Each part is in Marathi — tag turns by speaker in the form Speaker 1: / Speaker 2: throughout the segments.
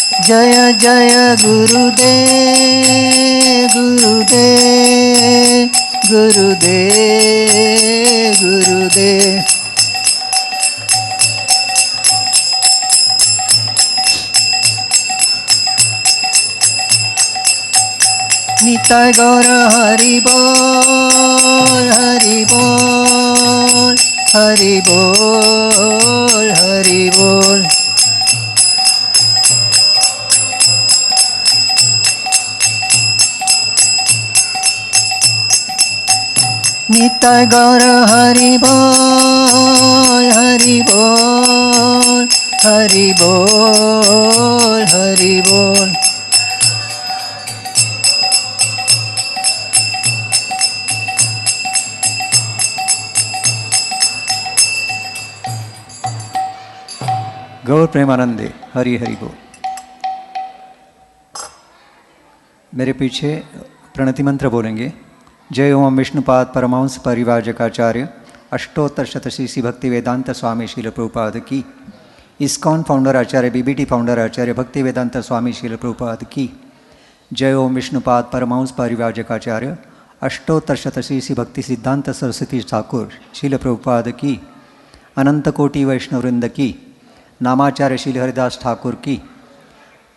Speaker 1: जय जय गुरुदेव गुरुदेव गुरुदेव गुरुदेव। निताय गौर हरि बोल हरि बोल हरि बोल हरि बोल। निताय गौर हरि बोल हरि बोल हरि बोल हरि बोल। गौर प्रेमानंदे हरि हरि बोल। मेरे पीछे प्रणति मंत्र बोलेंगे। जय ओम विष्णुपाद परमहंस परिव्राजकाचार्य अष्टोत्तर शतशीसी भक्ति वेदांत स्वामी शील प्रभुपाद की। इस्कॉन फाउंडर आचार्य बीबीटी फाउंडर आचार्य भक्ति वेदांत स्वामी शील प्रभुपाद की। जय ओम विष्णुपाद परमहंस परिव्राजकाचार्य अष्टोत्तर शतशीसी भक्ति सिद्धांत सरस्वती ठाकुर शील प्रभुपाद की। अनंत कोटि वैष्णववृंद की। नामाचार्य श्री हरिदास ठाकुर की।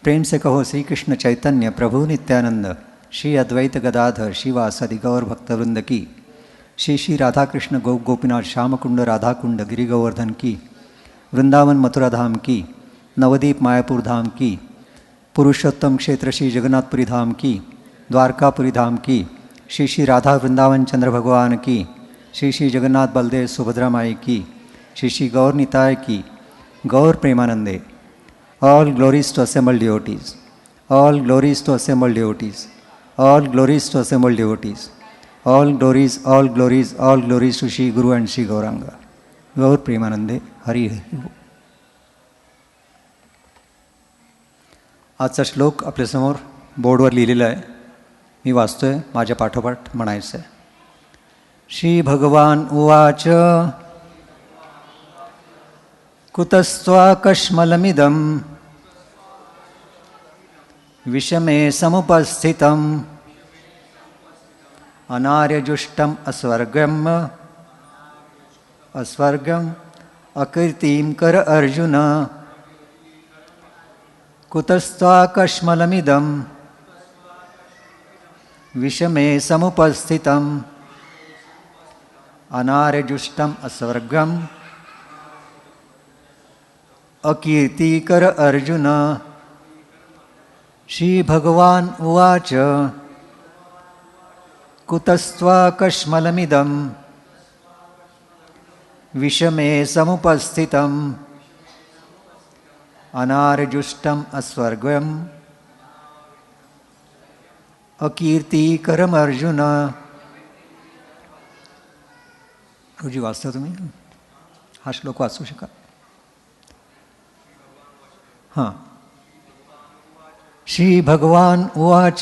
Speaker 1: प्रेम से कहो श्री कृष्ण चैतन्य प्रभु नित्यानंद श्री अद्वैत गदाधर शिवासदि गौर भक्तवृंद की। श्री श्री राधा कृष्ण गोपीनाथ श्याम कुंड राधा कुंड गिरि गोवर्धन की। वृंदावन मथुरा धाम की। नवदीप मायापुर धाम की। पुरुषोत्तम क्षेत्र श्री जगन्नाथपुरी धाम की। द्वारकापुरी धाम की। श्री श्री राधा वृंदावन चंद्र भगवान की। श्री श्री जगन्नाथ बलदेव सुभद्रा माई की। श्री श्री गौर निताय की। गौर प्रेमानंदे। All glories to assembled devotees. All glories to assembled devotees. All glories to assembled devotees. All glories, all glories, all glories to Shri Guru and Shri Gauranga. गौर प्रेमानंदे हरि हरि बोल। आजचा श्लोक आपल्यासमोर बोर्डवर लिहिलेला आहे, मी वाचतोय, माझ्या पाठोपाठ म्हणायचं आहे। श्री भगवान उवाच कुतस्त्वाकश्मलमिदं विषमे समुपस्थितम् अनार्यजुष्टम् अस्वर्गम् अकीर्तिं कर अर्जुन। कुतस्त्वाकश्मलमिदं विषमे समुपस्थितम् अनार्यजुष्टम् अस्वर्गम् अकीर्तिकर अर्जुन। श्री भगवान उवाच कुतस्त्वाकश्मलमिदं विषमे समुपस्थितम् अनार्यजुष्टम् अस्वर्गम् अकीर्तिकरम् अर्जुन। रोजी वाचता तुम्ही हा श्लोक वाचू शकाल? हाँ। श्री भगवान उवाच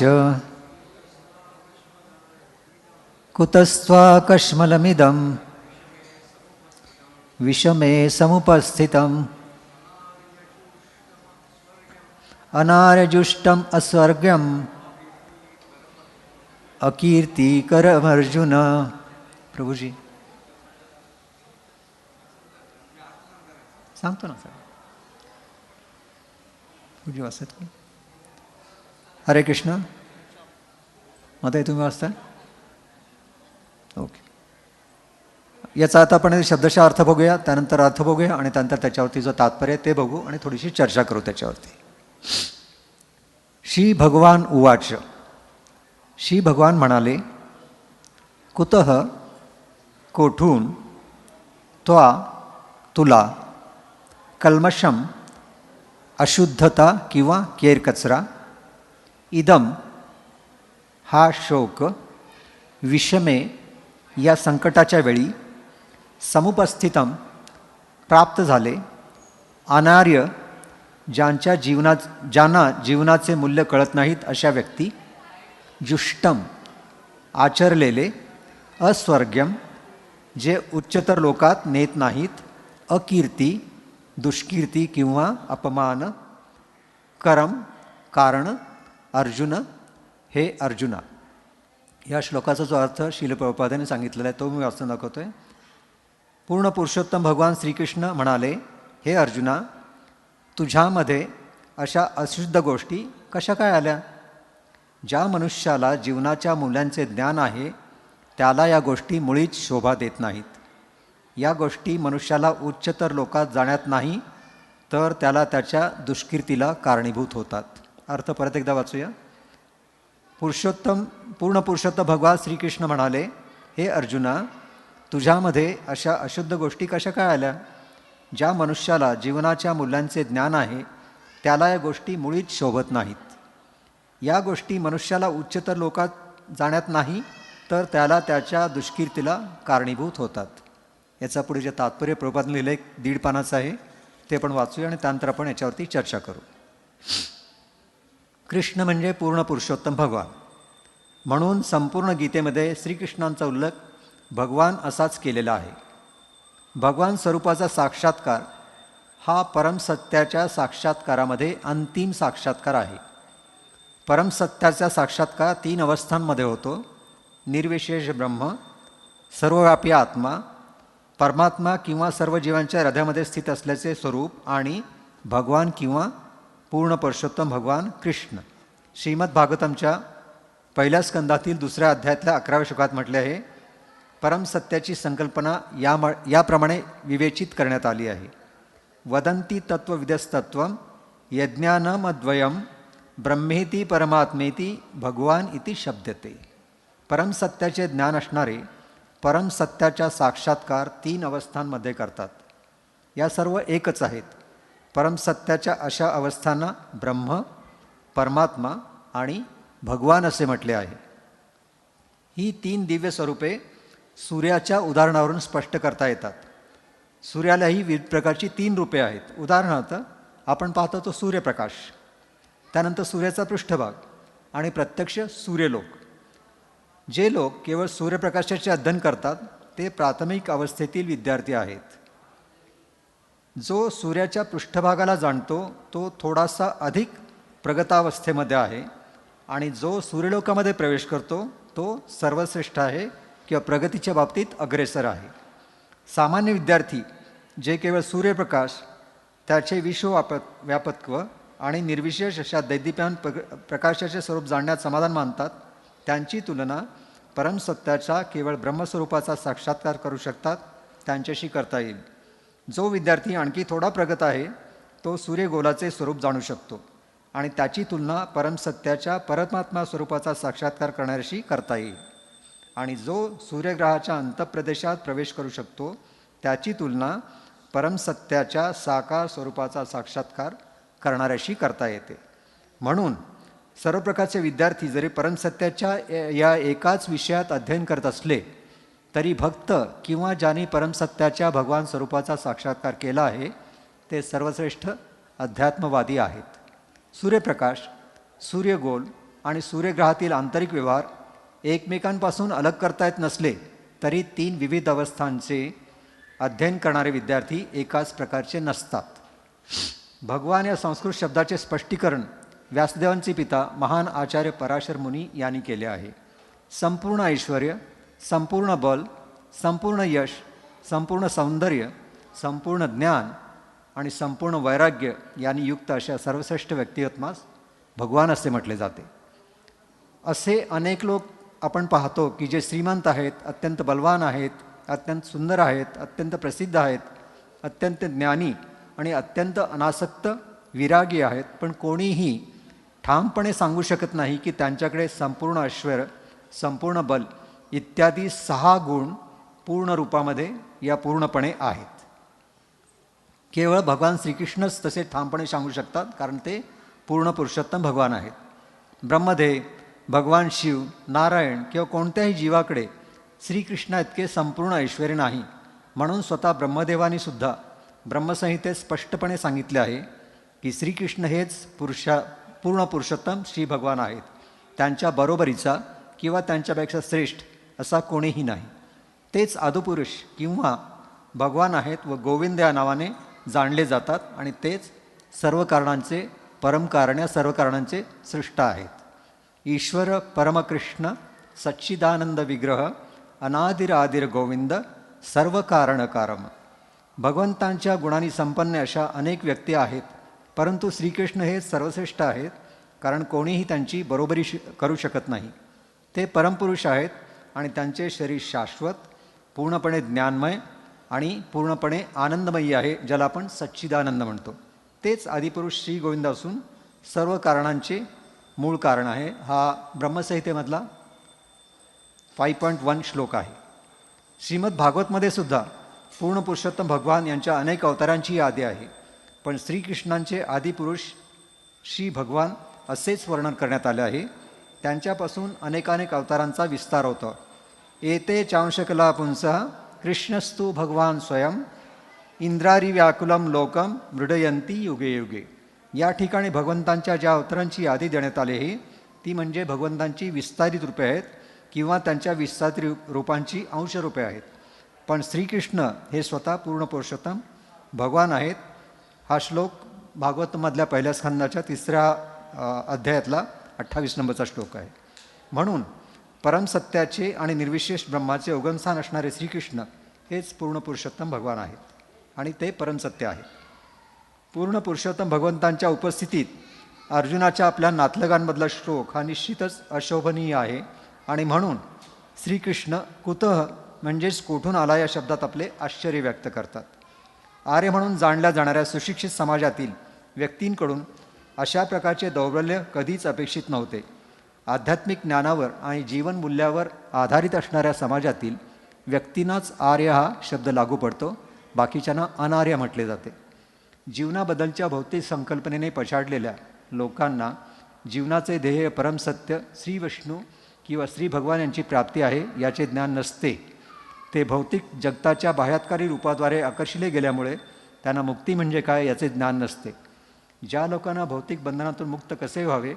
Speaker 1: कुतस्त्वाकश्मलमिदं विषमे समुपस्थितम् अनार्यजुष्टम् अस्वर्गम् अकीर्तिकरम् अर्जुन। प्रभुजी सांगतो ना सर, पूजी वाचतात की? हरे कृष्ण मताई तुम्ही वाचता? ओके, याचा आता आपण शब्दशः अर्थ बघूया, त्यानंतर अर्थ बघूया आणि त्यानंतर त्याच्यावरती जो तात्पर्य आहे ते बघू आणि थोडीशी चर्चा करू त्याच्यावरती। श्री भगवान उवाच, श्री भगवान म्हणाले, कुतः कोठून, त्वा तुला, कल्मषम अशुद्धता किंवा केरकचरा, इदम हा शोक, विषमे या संकटाच्या वेळी, समुपस्थितम प्राप्त झाले, अनार्य ज्यांना जीवनाचे मूल्य कळत नाहीत अशा व्यक्ती, जुष्टम आचरलेले, अस्वर्ग्यम जे उच्चतर लोकात नेत नाहीत, अकीर्ती दुष्कीर्ती किंवा अपमान, करम कारण अर्जुन हे अर्जुना. या श्लोकाचा जो अर्थ श्रील प्रभुपादांनी सांगितलेला आहे तो मी वाचून दाखवतोय. पूर्ण पुरुषोत्तम भगवान श्रीकृष्ण म्हणाले, हे अर्जुना, तुझ्यामध्ये अशा अशुद्ध गोष्टी कशा काय आल्या? ज्या मनुष्याला जीवनाच्या मूल्यांचे ज्ञान आहे त्याला या गोष्टी मुळीच शोभा देत नाहीत. या गोष्टी मनुष्याला उच्चतर लोकात जाण्यात नाही तर त्याला त्याच्या दुष्कीर्तीला कारणीभूत होतात. अर्थ परत एकदा वाचूया. पूर्ण पुरुषोत्तम भगवान श्रीकृष्ण म्हणाले, हे अर्जुना, तुझ्यामध्ये अशा अशुद्ध गोष्टी कशा काय आल्या? ज्या मनुष्याला जीवनाच्या मूल्यांचे ज्ञान आहे त्याला या गोष्टी मुळीच शोभत नाहीत. या गोष्टी मनुष्याला उच्चतर लोकात जाण्यात नाही तर त्याला त्याच्या दुष्कीर्तीला कारणीभूत होतात. याचा पुढे जे तात्पर्य प्रभुपादांनी लिहिलं 1.5 पानाचं आहे ते पण वाचूया आणि त्यानंतर आपण याच्यावरती चर्चा करू. कृष्ण म्हणजे पूर्ण पुरुषोत्तम भगवान. म्हणून संपूर्ण गीतेमध्ये श्रीकृष्णांचा उल्लेख भगवान असाच केलेला आहे. भगवान स्वरूपाचा साक्षात्कार हा परमसत्याच्या साक्षात्कारामध्ये अंतिम साक्षात्कार आहे. परमसत्याचा साक्षात्कार 3 अवस्थांमध्ये होतो. निर्विशेष ब्रह्म, सर्वव्यापी आत्मा, परमात्मा किंवा सर्व जीवांच्या हृदयामध्ये स्थित असल्याचे स्वरूप आणि भगवान किंवा पूर्ण पुरुषोत्तम भगवान कृष्ण. श्रीमद भागवतमच्या 1ल्या स्कंदातील 2ऱ्या अध्यायातल्या 11व्या श्लोकात म्हटले आहे, परमसत्याची संकल्पना याप्रमाणे विवेचित करण्यात आली आहे. वदंती तत्वविदस्तत्वम यज्ञानमद्वयम ब्रह्मेती परमात्मेती भगवान इति शब्दते. परमसत्याचे ज्ञान असणारे परमसत्याच्या साक्षात्कार 3 अवस्थांमध्ये करतात. या सर्व एकच आहेत. परमसत्याच्या अशा अवस्थांना ब्रह्म, परमात्मा आणि भगवान असे म्हटले आहे. ही 3 दिव्य स्वरूपे सूर्याच्या उदाहरणावरून स्पष्ट करता येतात. सूर्यालाही विविध प्रकारची 3 रूपे आहेत. उदाहरणार्थ आपण पाहतो तो सूर्यप्रकाश, त्यानंतर सूर्याचा पृष्ठभाग आणि प्रत्यक्ष सूर्यलोक. जे लोक केवळ सूर्यप्रकाशाचे अध्ययन करतात ते प्राथमिक अवस्थेतील विद्यार्थी आहेत. जो सूर्याच्या पृष्ठभागाला जाणतो तो थोडासा अधिक प्रगतावस्थेमध्ये आहे आणि जो सूर्यलोकामध्ये प्रवेश करतो तो सर्वश्रेष्ठ आहे किंवा प्रगतीच्या बाबतीत अग्रेसर आहे. सामान्य विद्यार्थी जे केवळ सूर्यप्रकाश, त्याचे विश्वव्यापत्व आणि निर्विशेष अशा दैदिप्यमान प्रकाशाचे स्वरूप जाणण्यात समाधान मानतात, त्यांची तुलना परमसत्याच्या केवळ ब्रह्मस्वरूपाचा साक्षात्कार करू शकतात त्यांच्याशी करता येईल. जो विद्यार्थी आणखी थोडा प्रगत आहे तो सूर्यगोलाचे स्वरूप जाणू शकतो आणि त्याची तुलना परमसत्याच्या परमात्मा स्वरूपाचा साक्षात्कार करण्याशी करता येईल. आणि जो सूर्यग्रहाच्या अंतःप्रदेशात प्रवेश करू शकतो त्याची तुलना परमसत्याच्या साकार स्वरूपाचा साक्षात्कार करणाऱ्याशी करता येते. म्हणून सर्व प्रकारचे विद्यार्थी जरी परमसत्याच्या या एकाच विषयात अध्ययन करत असले तरी भक्त किंवा ज्यांनी परमसत्याच्या भगवान स्वरूपाचा साक्षात्कार केला आहे ते सर्वश्रेष्ठ अध्यात्मवादी आहेत. सूर्यप्रकाश, सूर्यगोल आणि सूर्यग्रहातील आंतरिक व्यवहार एकमेकांपासून अलग करता येत नसले तरी 3 विविध अवस्थांचे अध्ययन करणारे विद्यार्थी एकाच प्रकारचे नसतात. भगवान या संस्कृत शब्दाचे स्पष्टीकरण व्यासदेवांचे पिता महान आचार्य पराशर मुनी यांनी केले आहे. संपूर्ण ऐश्वर्य, संपूर्ण बल, संपूर्ण यश, संपूर्ण सौंदर्य, संपूर्ण ज्ञान आणि संपूर्ण वैराग्य यांनी युक्त अशा सर्वश्रेष्ठ व्यक्तिमत्वास भगवान असे म्हटले जाते. असे अनेक लोक आपण पाहतो की जे श्रीमंत आहेत, अत्यंत बलवान आहेत, अत्यंत सुंदर आहेत, अत्यंत प्रसिद्ध आहेत, अत्यंत ज्ञानी आणि अत्यंत अनासक्त विरागी आहेत, पण कोणीही ठामपणे सांगू शकत नाही की त्यांच्याकडे संपूर्ण ऐश्वर्य, संपूर्ण बल इत्यादी 6 गुण पूर्ण रूपामध्ये या पूर्णपणे आहेत. केवळ भगवान श्रीकृष्णच तसे ठामपणे सांगू शकतात कारण ते पूर्ण पुरुषोत्तम भगवान आहेत. ब्रह्मदेव, भगवान शिव, नारायण किंवा कोणत्याही जीवाकडे श्रीकृष्णा इतके संपूर्ण ऐश्वर्य नाही. म्हणून स्वतः ब्रह्मदेवानी सुद्धा ब्रह्मसंहितेत स्पष्टपणे सांगितले आहे की श्रीकृष्ण हेच पूर्ण पुरुषोत्तम श्री भगवान आहेत. त्यांच्या बरोबरीचा किंवा त्यांच्यापेक्षा श्रेष्ठ असा कोणीही नाही. तेच आदिपुरुष किंवा भगवान आहेत व गोविंद या नावाने जाणले जातात आणि तेच सर्व कारणांचे परमकारण या सर्व कारणांचे सृष्टा आहेत. ईश्वर परमकृष्ण सच्चिदानंद विग्रह अनादिरादिर गोविंद सर्व कारणकारम. भगवंतांच्या गुणांनी संपन्न अशा अनेक व्यक्ती आहेत, परंतु श्रीकृष्ण हे सर्वश्रेष्ठ आहेत, कारण कोणीही त्यांची बरोबरी करू शकत नाही. ते परमपुरुष आहेत आणि त्यांचे शरीर शाश्वत, पूर्णपणे ज्ञानमय आणि पूर्णपणे आनंदमयी आहे, ज्याला आपण सच्चिदानंद म्हणतो. तेच आदिपुरुष श्री गोविंद असून सर्व कारणांचे मूळ कारण आहे. हा ब्रह्मसंहितेमधला 5.1 श्लोक आहे. श्रीमद भागवतमध्ये सुद्धा पूर्ण पुरुषोत्तम भगवान यांच्या अनेक अवतारांची यादी आहे, पण श्रीकृष्णांचे आदिपुरुष श्री भगवान असेच वर्णन करण्यात आले आहे. त्यांच्यापासून अनेकानेक अवतारांचा विस्तार होतो. एते चांशकला पुंसः कृष्णस्तु भगवान स्वयं इंद्रारी व्याकुलम लोकम मृडयंती युगे युगे. या ठिकाणी भगवंतांच्या ज्या अवतारांची यादी देण्यात आली आहे ती म्हणजे भगवंतांची विस्तारित रूपे आहेत किंवा त्यांच्या विस्तारित रूपांची अंशरूपे आहेत. पण श्रीकृष्ण हे स्वतः पूर्ण पुरुषोत्तम भगवान आहेत. हा श्लोक भागवतमधल्या पहिल्या स्कंदाच्या 3ऱ्या अध्यायातला 28 नंबरचा श्लोक आहे. म्हणून परमसत्याचे आणि निर्विशेष ब्रह्माचे उगमस्थान असणारे श्रीकृष्ण हेच पूर्ण पुरुषोत्तम भगवान आहेत आणि ते परमसत्य आहेत. पूर्ण पुरुषोत्तम भगवंतांच्या उपस्थितीत अर्जुनाच्या आपल्या नातलगांमधला श्लोक हा निश्चितच अशोभनीय आहे आणि म्हणून श्रीकृष्ण कुतः म्हणजेच कोठून आला या शब्दात आपले आश्चर्य व्यक्त करतात. आर्य म्हणून जाणल्या जाणाऱ्या सुशिक्षित समाजातील व्यक्तींकडून अशा प्रकारचे दौर्बल्य कधीच अपेक्षित नव्हते. आध्यात्मिक ज्ञानावर आणि जीवनमूल्यावर आधारित असणाऱ्या समाजातील व्यक्तींनाच आर्य हा शब्द लागू पडतो, बाकीच्यांना अनार्य म्हटले जाते. जीवनाबद्दलच्या भौतिक संकल्पनेने पछाडलेल्या लोकांना जीवनाचे ध्येय परमसत्य श्री विष्णू किंवा श्री भगवान यांची प्राप्ती आहे याचे ज्ञान नसते. ते भौतिक जगताच्या बाह्यात्कारी रूपाद्वारे आकर्षिले गेल्यामुळे त्यांना मुक्ती म्हणजे काय याचे ज्ञान नसते. ज्या लोकांना भौतिक बंधनातून मुक्त कसे व्हावे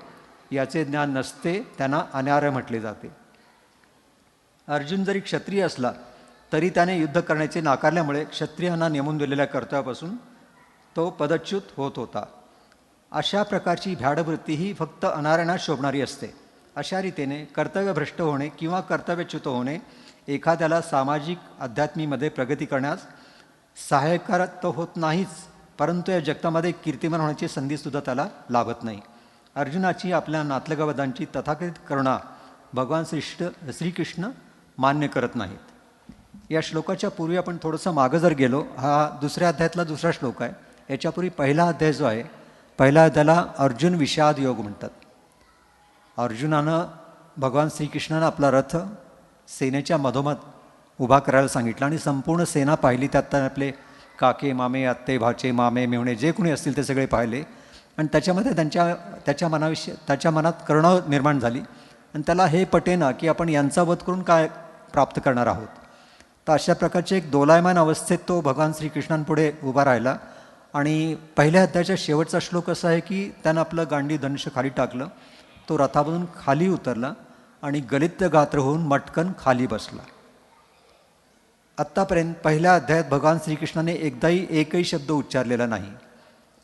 Speaker 1: याचे ज्ञान नसते त्यांना अनार्य म्हटले जाते. अर्जुन जरी क्षत्रिय असला तरी त्याने युद्ध करण्याचे नाकारल्यामुळे क्षत्रियांना नेमून दिलेल्या कर्तव्यापासून तो पदच्युत होत होता. अशा प्रकारची भ्याडवृत्ती ही फक्त अनार्यांना शोभणारी असते. अशा रीतीने कर्तव्यभ्रष्ट होणे किंवा कर्तव्यच्युत होणे एखाद्याला सामाजिक अध्यात्मीमध्ये प्रगती करण्यास सहाय्यकार तर होत नाहीच, परंतु या जगतामध्ये कीर्तिमान होण्याची संधीसुद्धा त्याला लाभत नाही. अर्जुनाची आपल्या नातलगावदांची तथाकथित करुणा भगवान श्रीकृष्ण मान्य करत नाहीत. या श्लोकाच्या पूर्वी आपण थोडंसं मागं जर गेलो, हा 2ऱ्या अध्यायातला 2रा श्लोक आहे. याच्यापूर्वी पहिला अध्याय जो आहे, पहिल्या अध्यायाला अर्जुन विषाद योग म्हणतात. अर्जुनानं भगवान श्रीकृष्णानं आपला रथ सेनेच्या मधोमध उभा करायला सांगितलं आणि संपूर्ण सेना पाहिली. त्यात आपले काके मामे आत्ते भाचे मामे मेवणे जे कोणी असतील ते सगळे पाहिले आणि त्याच्यामध्ये त्याच्या मनात करुणा निर्माण झाली आणि त्याला हे पटेना की आपण यांचा वध करून काय प्राप्त करणार आहोत. तर अशा प्रकारचे एक दोलायमान अवस्थेत तो भगवान श्रीकृष्णांपुढे उभा राहिला आणि पहिल्या अध्यायाचा शेवटचा श्लोक असा आहे की त्यानं आपलं गांडी धनुष्य खाली टाकलं, तो रथामधून खाली उतरला आणि गलित गात्र होऊन मटकन खाली बसला. आत्तापर्यंत पहिल्या अध्यायात भगवान श्रीकृष्णाने एकही शब्द उच्चारलेला नाही.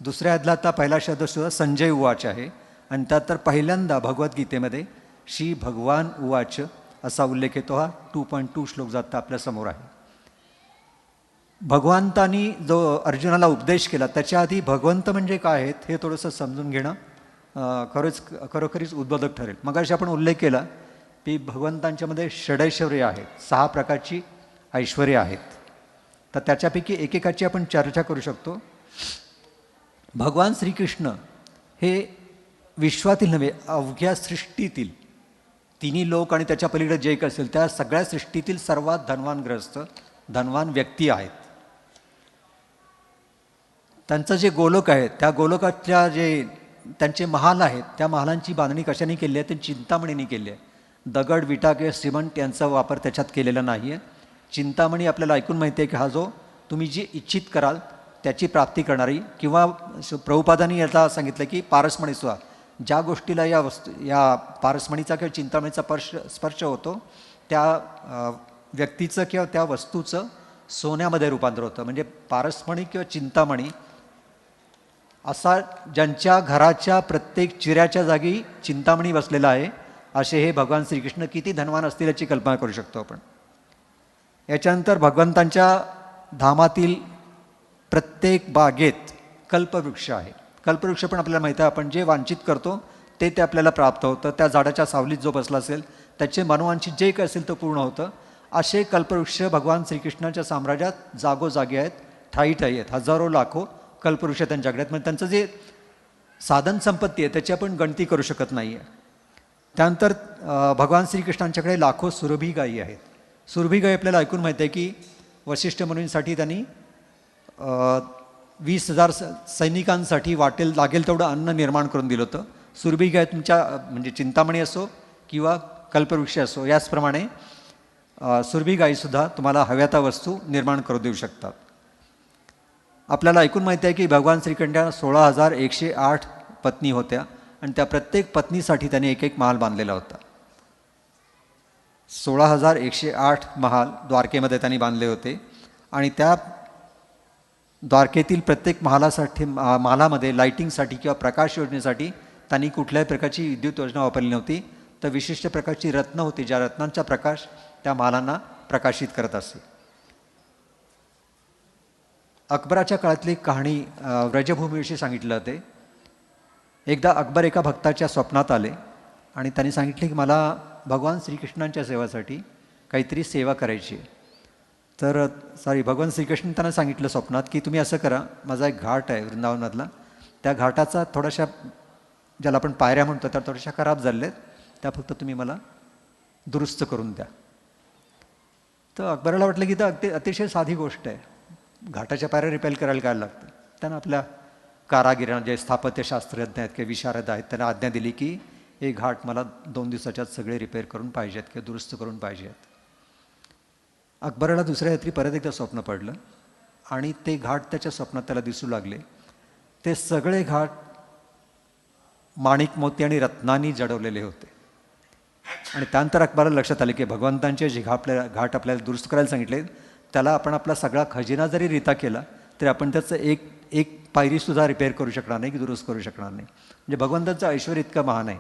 Speaker 1: 2ऱ्या अध्यायातला पहिला शब्दसुद्धा संजय उवाच आहे आणि त्यात तर पहिल्यांदा भगवद्गीतेमध्ये श्री भगवान उवाच असा उल्लेख येतो. हा 2.2 श्लोक जाता आपल्यासमोर आहे. भगवंतांनी जो अर्जुनाला उपदेश केला त्याच्या आधी भगवंत म्हणजे काय आहेत हे थोडंसं समजून घेणं खरोखरीच उद्बोधक ठरेल. मगाशी आपण उल्लेख केला की भगवंतांच्यामध्ये षडैश्वर्य आहेत, 6 प्रकारची ऐश्वर्य आहेत. तर त्याच्यापैकी एकेकाची आपण चर्चा करू शकतो. भगवान श्रीकृष्ण हे विश्वातील नव्हे, अवघ्या सृष्टीतील तिन्ही लोक आणि त्याच्या पलीकडे जे काही असेल त्या सगळ्या सृष्टीतील सर्वात धनवान व्यक्ती आहेत. त्यांचं जे गोलोक आहे त्या गोलोकातल्या जे त्यांचे महाल आहेत त्या महालांची बांधणी कशाने केली आहे, ते चिंतामणीने केली आहे. दगड विटा किंवा सिमेंट यांचा वापर त्याच्यात केलेला नाही आहे. चिंतामणी आपल्याला ऐकून माहिती आहे की हा जो तुम्ही जी इच्छित कराल त्याची प्राप्ती करणारी, किंवा प्रभुपादांनी याचा सांगितलं की पारसमणीसुद्धा ज्या गोष्टीला या पारसमणीचा किंवा चिंतामणीचा स्पर्श होतो त्या व्यक्तीचं किंवा त्या वस्तूचं सोन्यामध्ये रूपांतर होतं. म्हणजे पारसमणी किंवा चिंतामणी असा ज्यांच्या घराच्या प्रत्येक चिऱ्याच्या जागी चिंतामणी बसलेला आहे, असे हे भगवान श्रीकृष्ण किती धनवान असतील याची कल्पना करू शकतो आपण. याच्यानंतर भगवंतांच्या धामातील प्रत्येक बागेत कल्पवृक्ष आहे. कल्पवृक्ष पण आपल्याला माहिती आहे, आपण जे वांछित करतो ते आपल्याला प्राप्त होतं. त्या झाडाच्या सावलीत जो बसला असेल त्याचे मनोवांछित जे काही असेल ते पूर्ण होतं. असे कल्पवृक्ष भगवान श्रीकृष्णाच्या साम्राज्यात जागोजागी आहेत, ठाई ठाई आहेत. हजारो लाखो कल्पवृक्ष त्यांच्याकडे आहेत. म्हणजे त्यांचं जे साधन संपत्ती आहे त्याची आपण गणती करू शकत नाही आहे. त्यानंतर भगवान श्रीकृष्णांच्याकडे लाखो सुरभी गायी आहेत. सुरभी गायी आपल्याला ऐकून माहिती आहे की वशिष्ठ मुनींसाठी त्यांनी 20,000 सैनिकांसाठी लागेल तेवढं अन्न निर्माण करून दिलं होतं. सुरभी गाय तुमच्या म्हणजे चिंतामणी असो किंवा कल्पवृक्ष असो, याचप्रमाणे सुरभी गायीसुद्धा तुम्हाला हव्या त्या वस्तू निर्माण करून देऊ शकतात. आपल्याला ऐकून माहिती आहे की भगवान श्रीकृष्णांना 16,108 पत्नी होत्या आणि त्या प्रत्येक पत्नीसाठी त्यांनी एक एक महाल बांधलेला होता. 16,108 महाल द्वारकेमध्ये त्यांनी बांधले होते आणि त्या द्वारकेतील प्रत्येक महालामध्ये लाईटिंगसाठी किंवा प्रकाश योजनेसाठी त्यांनी कुठल्याही प्रकारची विद्युत योजना वापरली नव्हती. तर विशिष्ट प्रकारची रत्न होती, ज्या रत्नांचा प्रकाश त्या महालांना प्रकाशित करत असे. अकबराच्या काळातली कहाणी व्रजभूमीविषयी सांगितलं जाते. एकदा अकबर एका भक्ताच्या स्वप्नात आले आणि त्यांनी सांगितले की मला भगवान श्रीकृष्णांच्या सेवासाठी काहीतरी सेवा करायची आहे. तर भगवान श्रीकृष्ण त्यांना सांगितलं स्वप्नात की तुम्ही असं करा, माझा एक घाट आहे वृंदावनातला, त्या घाटाचा थोड्याशा ज्याला आपण पायऱ्या म्हणतो त्या थोड्याशा खराब झालेल्या आहेत, त्या फक्त तुम्ही मला दुरुस्त करून द्या. तर अकबराला वाटलं की तर अतिशय साधी गोष्ट आहे, घाटाच्या पायऱ्या रिपेअर करायला काय लागतं. त्यांना आपल्या कारागिरांना जे स्थापत्यशास्त्रज्ञ आहेत किंवा विशारद आहेत त्यांना आज्ञा दिली की हे घाट मला 2 दिवसाच्यात सगळे रिपेअर करून पाहिजेत किंवा दुरुस्त करून पाहिजेत. अकबराला दुसऱ्या रात्री परत एकदा स्वप्न पडलं आणि ते घाट त्याच्या स्वप्नात त्याला दिसू लागले. ते सगळे घाट माणिक मोती आणि रत्नांनी जडवलेले होते. आणि त्यानंतर अकबराला लक्षात आले की भगवंतांचे जे घाट आपल्याला दुरुस्त करायला सांगितले त्याला आपण आपला सगळा खजिना जरी रिता केला तरी आपण त्याचं एक पायरीसुद्धा रिपेअर करू शकणार नाही की दुरुस्त करू शकणार नाही. म्हणजे भगवंतांचं ऐश्वर इतकं महान आहे.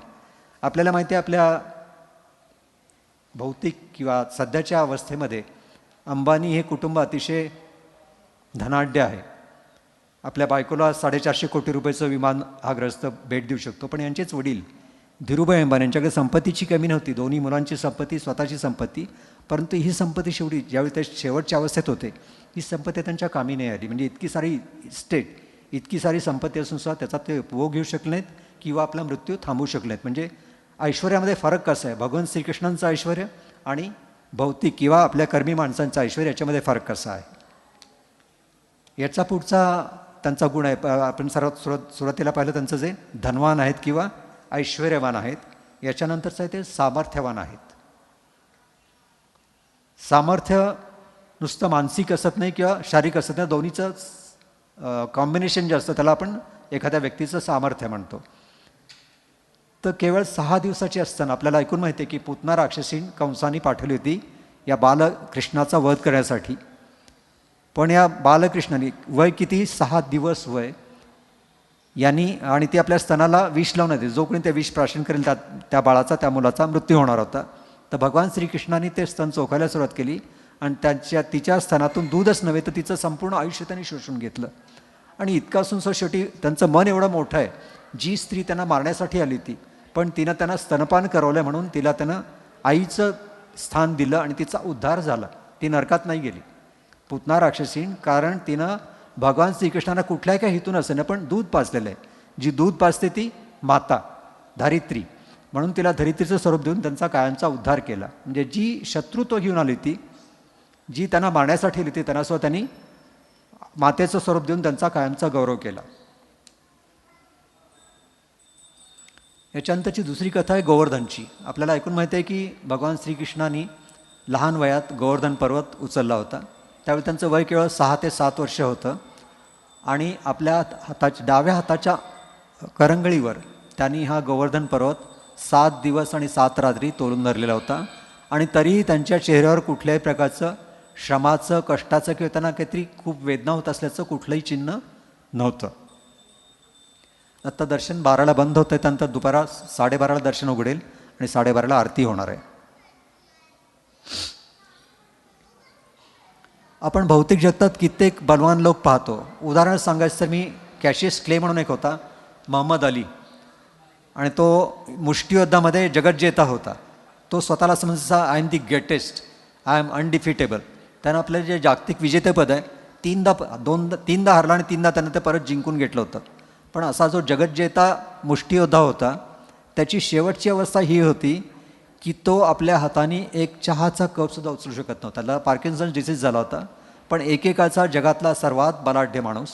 Speaker 1: आपल्याला माहिती आहे आपल्या भौतिक किंवा सध्याच्या अवस्थेमध्ये अंबानी हे कुटुंब अतिशय धनाढ्य आहे. आपल्या बायकोला 450 कोटी रुपयाचं विमान हा ग्रस्त भेट देऊ शकतो. पण यांचेच वडील धीरूभाई अंबानी यांच्याकडे संपत्तीची कमी नव्हती, दोन्ही मुलांची संपत्ती, स्वतःची संपत्ती. परंतु ही संपत्ती शेवटी ज्यावेळी ते शेवटच्या अवस्थेत होते ही संपत्ती त्यांच्या कामी नाही आली. म्हणजे इतकी सारी इस्टेट, इतकी सारी संपत्ती असून सुद्धा त्याचा ते उपभोग घेऊ शकले नाहीत किंवा आपला मृत्यू थांबवू शकले नाहीत. म्हणजे ऐश्वर्यामध्ये फरक कसा आहे, भगवान श्रीकृष्णांचं ऐश्वर आणि भौतिक किंवा आपल्या कर्मी माणसांचं ऐश्वर याच्यामध्ये फरक कसा आहे. याचा पुढचा त्यांचा गुण आहे, आपण सुरुवातीला पाहिलं त्यांचं जे धनवान आहेत किंवा ऐश्वर्यवान आहेत. याच्यानंतरचं आहे ते सामर्थ्यवान आहेत. सामर्थ्य नुसतं मानसिक असत नाही किंवा शारीरिक असत नाही, दोन्हीचं कॉम्बिनेशन जे असतं त्याला आपण एखाद्या व्यक्तीचं सामर्थ्य म्हणतो. तर केवळ 6 दिवसाची असताना आपल्याला ऐकून माहिती आहे की पूतना राक्षसीन कंसाने पाठवली होती या बालकृष्णाचा वध करण्यासाठी. पण या बालकृष्णाने वय किती, 6 दिवस वय यांनी, आणि ती आपल्या स्तनाला विष लावून येते. जो कोणी ते विष प्राशन करेल त्या बाळाचा, त्या मुलाचा मृत्यू होणार होता. तर भगवान श्रीकृष्णाने ते स्तन चोखायला सुरुवात केली आणि तिच्या स्तनातून दूधच नव्हे तर तिचं संपूर्ण आयुष्य त्यांनी शोषून घेतलं. आणि इतका असून शेवटी त्यांचं मन एवढं मोठं आहे, जी स्त्री त्यांना मारण्यासाठी आली होती पण तिनं त्यांना स्तनपान करवलं म्हणून तिला त्यानं आईचं स्थान दिलं आणि तिचा उद्धार झाला. ती नरकात नाही गेली पूतना राक्षसीन, कारण तिनं भगवान श्रीकृष्णांना कुठल्याही काही हेतून असेल पण दूध पाजलेलं आहे. जी दूध पाजते ती माता धरित्री, म्हणून तिला धरित्रीचं स्वरूप देऊन त्यांचा कायमचा उद्धार केला. म्हणजे जी शत्रुत्व घेऊन आली ती, जी त्यांना मारण्यासाठी आली ती, त्यांना सुद्धा त्यांनी मातेचं स्वरूप देऊन त्यांचा कायमचा गौरव केला. याच्यानंतरची दुसरी कथा आहे गोवर्धनची. आपल्याला ऐकून माहिती आहे की भगवान श्रीकृष्णांनी लहान वयात गोवर्धन पर्वत उचलला होता. त्यावेळी त्यांचं वय केवळ 6 ते 7 वर्ष होतं आणि आपल्या डाव्या हाताच्या करंगळीवर त्यांनी हा गोवर्धन पर्वत 7 दिवस आणि 7 रात्री तोलून धरलेला होता. आणि तरीही त्यांच्या चेहऱ्यावर कुठल्याही प्रकारचं श्रमाचं, कष्टाचं किंवा त्यांना काहीतरी खूप वेदना होत असल्याचं कुठलंही चिन्ह नव्हतं. आत्ता दर्शन 12ला बंद होतं आहे, त्यानंतर दुपारा 12:30ला दर्शन उघडेल आणि 12:30ला आरती होणार आहे. आपण भौतिक जगतात कित्येक बलवान लोक पाहतो. उदाहरण सांगायचं तर मी कॅशियस क्ले म्हणून एक होता, मोहम्मद अली, आणि तो मुष्टियोद्धामध्ये जगज्जेता होता. तो स्वतःला समजायचा I am the greatest, I am undefeatable. त्यानं आपलं जे जागतिक विजेतेपद आहे तीनदा हरला आणि 3दा त्यानं ते परत जिंकून घेतलं होतं. पण असा जो जगज्जेता मुष्टियोद्धा होता त्याची शेवटची अवस्था ही होती की तो आपल्या हाताने एक चहाचा कपसुद्धा उचलू शकत नव्हता. त्याला पार्किन्सन डिसीज झाला होता. पण एकेकाचा जगातला सर्वात बलाढ्य माणूस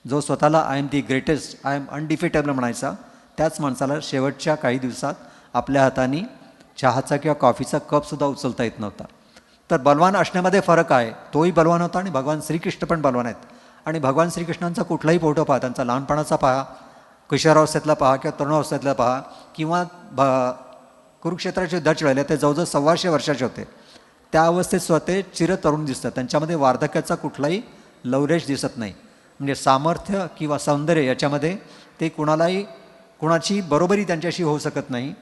Speaker 1: जो स्वतःला I am the greatest, I am undefeatable म्हणायचा, त्याच माणसाला शेवटच्या काही दिवसात आपल्या हाताने चहाचा किंवा कॉफीचा कपसुद्धा उचलता येत नव्हता. तर बलवान असण्यामध्ये फरक आहे. तोही बलवान होता आणि भगवान श्रीकृष्ण पण बलवान आहेत. आणि भगवान श्रीकृष्णांचा कुठलाही फोटो पहा, त्यांचा लहानपणाचा पहा, किशोरावस्थेतला पहा किंवा तरुणावस्थेतला पहा, किंवा कुरुक्षेत्राचे युद्ध चिळले ते जवळजवळ 125 वर्षाचे होते. त्या अवस्थेत स्वतः चिरतरुण दिसतात. त्यांच्यामध्ये वार्धक्याचा कुठलाही लवरेश दिसत नाही. म्हणजे सामर्थ्य किंवा सौंदर्य याच्यामध्ये ते कुणाची बरोबरी त्यांच्याशी होऊ शकत नाही.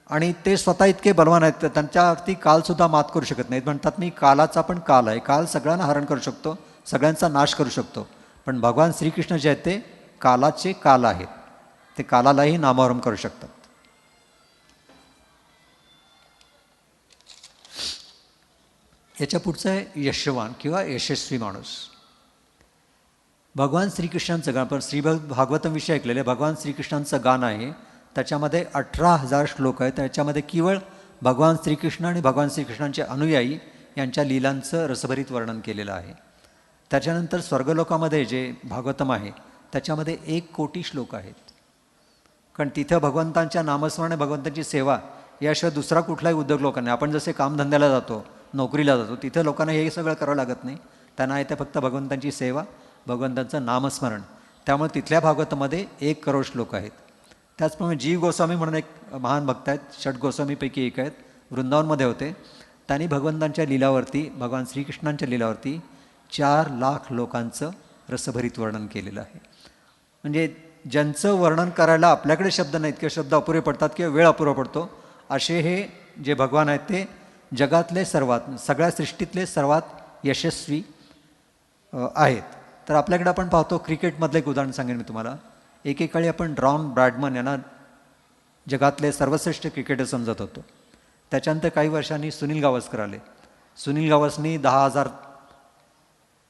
Speaker 1: आणि ते स्वतः इतके बलवान आहेत तर त्यांच्यावरती कालसुद्धा मात करू शकत नाहीत. म्हणतात मी कालाचा पण काल आहे, काल सगळ्यांना हरण करू शकतो, सगळ्यांचा नाश करू शकतो. पण भगवान श्रीकृष्ण जे आहेत ते कालाचे काल आहेत, ते कालालाही नामोहरम करू शकतात. याच्या पुढचं आहे यशवान किंवा यशस्वी माणूस. भगवान श्रीकृष्णांचं गाण, पण भागवतम विषय ऐकलेलं आहे. भगवान श्रीकृष्णांचं गाण आहे, त्याच्यामध्ये 18,000 श्लोक आहेत. त्याच्यामध्ये केवळ भगवान श्रीकृष्ण आणि भगवान श्रीकृष्णांचे अनुयायी यांच्या लीलांचं रसभरीत वर्णन केलेलं आहे. त्याच्यानंतर स्वर्गलोकामध्ये जे भागवतम आहे त्याच्यामध्ये 1 कोटी श्लोक आहेत. कारण तिथं भगवंतांच्या नामस्मरण, भगवंतांची सेवा याशिवाय दुसरा कुठलाही उद्योग लोकांना, आपण जसे कामधंद्याला जातो, नोकरीला जातो, तिथं लोकांना हे सगळं करावं लागत नाही. त्यांना येतं फक्त भगवंतांची सेवा, भगवंतांचं नामस्मरण. त्यामुळे तिथल्या भागवतामध्ये 1 करोड श्लोक आहेत. त्याचप्रमाणे जीव गोस्वामी म्हणून एक महान भक्त आहेत, 6 गोस्वामीपैकी एक आहेत, वृंदावनमध्ये होते. त्यांनी भगवंतांच्या लीलावरती, भगवान श्रीकृष्णांच्या लीलावरती 4 लाख लोकांचं रसभरीत वर्णन केलेलं आहे. म्हणजे ज्यांचं वर्णन करायला आपल्याकडे शब्द नाहीत किंवा शब्द अपुरे पडतात किंवा वेळ अपुरा पडतो, असे हे जे भगवान आहेत ते जगातले सगळ्या सृष्टीतले सर्वात यशस्वी आहेत. तर आपल्याकडे आपण पाहतो, क्रिकेटमधलं एक उदाहरण सांगेन मी तुम्हाला. एकेकाळी आपण रॉन ब्रॅडमन यांना जगातले सर्वश्रेष्ठ क्रिकेटर समजत होतो. त्याच्यानंतर काही वर्षांनी सुनील गावस्कर आले. सुनील गावस्करनी 10,000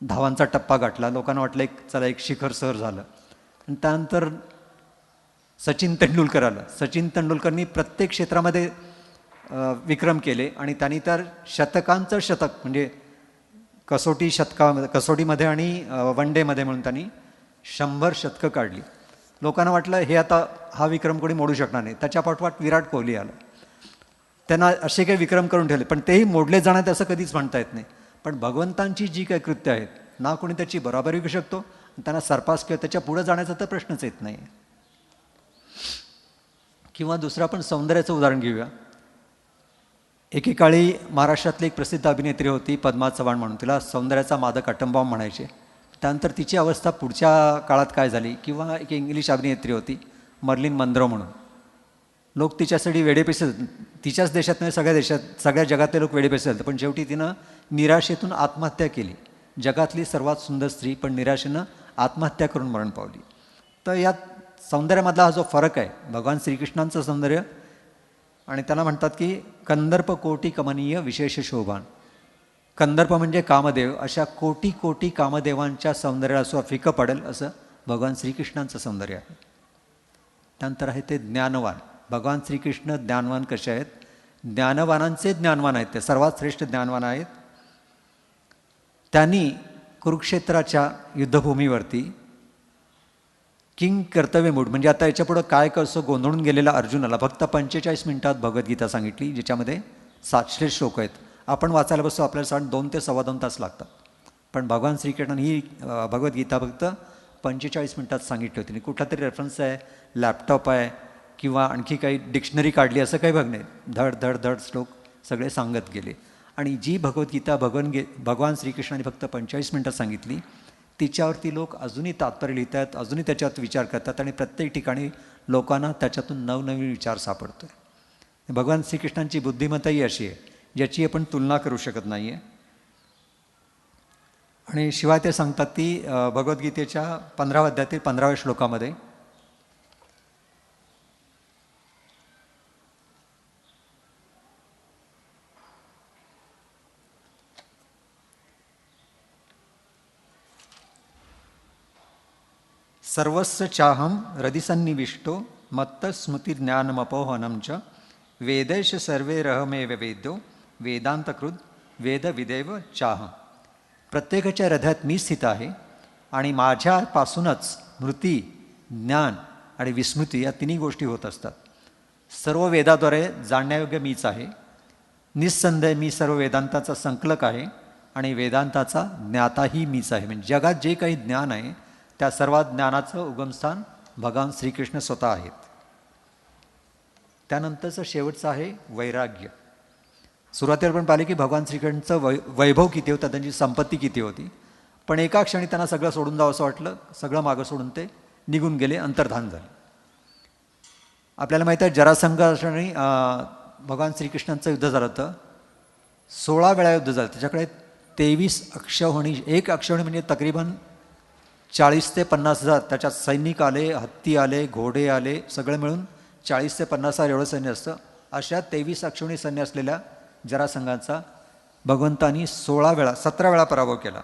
Speaker 1: धावांचा टप्पा गाठला. लोकांना वाटलं चला एक शिखर सर झालं. आणि त्यानंतर सचिन तेंडुलकर आलं. सचिन तेंडुलकरनी प्रत्येक क्षेत्रामध्ये विक्रम केले आणि त्यांनी तर शतकांचं शतक, म्हणजे कसोटीमध्ये आणि वन डेमध्ये म्हणून त्यांनी 100 शतकं काढली. लोकांना वाटलं आता हा विक्रम कोणी मोडू शकणार नाही. त्याच्या पाठोपाठ विराट कोहली आला. त्यांना असे काही विक्रम करून ठेवले, पण तेही मोडले जाणार त्याचं कधीच म्हणता येत नाही. पण भगवंतांची जी काही कृत्य आहेत ना, कोणी त्याची बरोबरी करू शकतो, त्यांना सरपास किंवा त्याच्या पुढं जाण्याचा तर प्रश्नच येत नाही. किंवा दुसरं आपण सौंदर्याचं उदाहरण घेऊया. एकेकाळी महाराष्ट्रातली एक प्रसिद्ध अभिनेत्री होती पद्मा चव्हाण म्हणून. तिला सौंदर्याचा मादक अटंबॉम्ब म्हणायचे. त्यानंतर तिची अवस्था पुढच्या काळात काय झाली. किंवा एक इंग्लिश अभिनेत्री होती मर्लिन मनरो म्हणून. लोक तिच्यासाठी वेडेपैसे, तिच्याच देशात नाही सगळ्या देशात, सगळ्या जगातले लोक वेडेपैसे झाले. पण शेवटी तिनं निराशेतून आत्महत्या केली. जगातली सर्वात सुंदर स्त्री, पण निराशेनं आत्महत्या करून मरण पावली. तर यात सौंदर्यामधला हा जो फरक आहे, भगवान श्रीकृष्णांचं सौंदर्य आणि त्याला म्हणतात की कंदर्प कोटी कमनीय विशेष शोभान. कंदर्प म्हणजे कामदेव. अशा कोटी कोटी कामदेवांच्या सौंदर्याला सुद्धा फिकं पडेल असं भगवान श्रीकृष्णांचं सौंदर्य आहे. त्यानंतर आहे ते ज्ञानवान. भगवान श्रीकृष्ण ज्ञानवान कसे आहेत. ज्ञानवानांचे ज्ञानवान आहेत, ते सर्वात श्रेष्ठ ज्ञानवान आहेत. त्यांनी कुरुक्षेत्राच्या युद्धभूमीवरती किंग कर्तव्य मूड, म्हणजे आता याच्यापुढं काय कसं गोंधळून गेलेला अर्जुनाला फक्त 45 मिनिटात भगवद्गीता सांगितली, ज्याच्यामध्ये 700 श्लोक आहेत. आपण वाचायला बसतो आपल्याला 2 ते 2.25 तास लागतात. पण भगवान श्रीकृष्णाने ही भगवद्गीता फक्त 45 मिनिटात सांगितली होती. कुठला तरी रेफरन्स आहे, लॅपटॉप आहे किंवा आणखी काही डिक्शनरी काढली असं काही बघ नाही. धड धड धड श्लोक सगळे सांगत गेले. आणि जी भगवद्गीता भगवान श्रीकृष्णाने फक्त 45 मिनिटात सांगितली तिच्यावरती लोक अजूनही तात्पर्य लिहित आहेत, अजूनही त्याच्यावर विचार करतात आणि प्रत्येक ठिकाणी लोकांना त्याच्यातून नवनवीन विचार सापडतो आहे. भगवान श्रीकृष्णांची बुद्धिमत्ताही अशी आहे ज्याची आपण तुलना करू शकत नाही आहे. आणि शिवाय ते सांगतात ती भगवद्गीतेच्या 15व्या अध्यायातील 15व्या श्लोकामध्ये सर्वस्व चाहम हृदिसन्निविष्टो मत्त स्मृती ज्ञानमपोहनम च वेदैश सर्वे रहमेव वेद्यो वेदांतकृत वेद विदेव चाहम. प्रत्येकाच्या हृदयात मी स्थित आहे आणि माझ्यापासूनच स्मृती, ज्ञान आणि विस्मृती या तिन्ही गोष्टी होत असतात. सर्व वेदाद्वारे जाणण्यायोग्य मीच आहे. निस्संदेह मी सर्व वेदांताचा संकलक आहे आणि वेदांताचा ज्ञाताही मीच आहे. म्हणजे जगात जे काही ज्ञान आहे त्या सर्व ज्ञानाचं उगमस्थान भगवान श्रीकृष्ण स्वतः आहेत. त्यानंतरचं शेवटचं आहे वैराग्य. सुरुवातीला पण पाहिले की भगवान श्रीकृष्णांचं वैभव किती होतं, त्यांची संपत्ती किती होती, पण एका क्षणी त्यांना सगळं सोडून जावं असं वाटलं. सगळं मागं सोडून ते निघून गेले, अंतर्धान झाले. आपल्याला माहीत आहे जरासंघाने भगवान श्रीकृष्णांचं युद्ध झालं होतं. 16 वेळा युद्ध झालं. त्याच्याकडे 23 अक्षौहिणी, एक अक्षौहिणी म्हणजे तकरीबन 40 ते 50 हजार. त्याच्यात सैनिक आले, हत्ती आले, घोडे आले, सगळं मिळून 40 ते 50 हजार एवढं सैन्य असतं. अशा 23 अक्षौहिणी सैन्य असलेल्या जरासंघाचा भगवंतांनी 17 वेळा पराभव केला.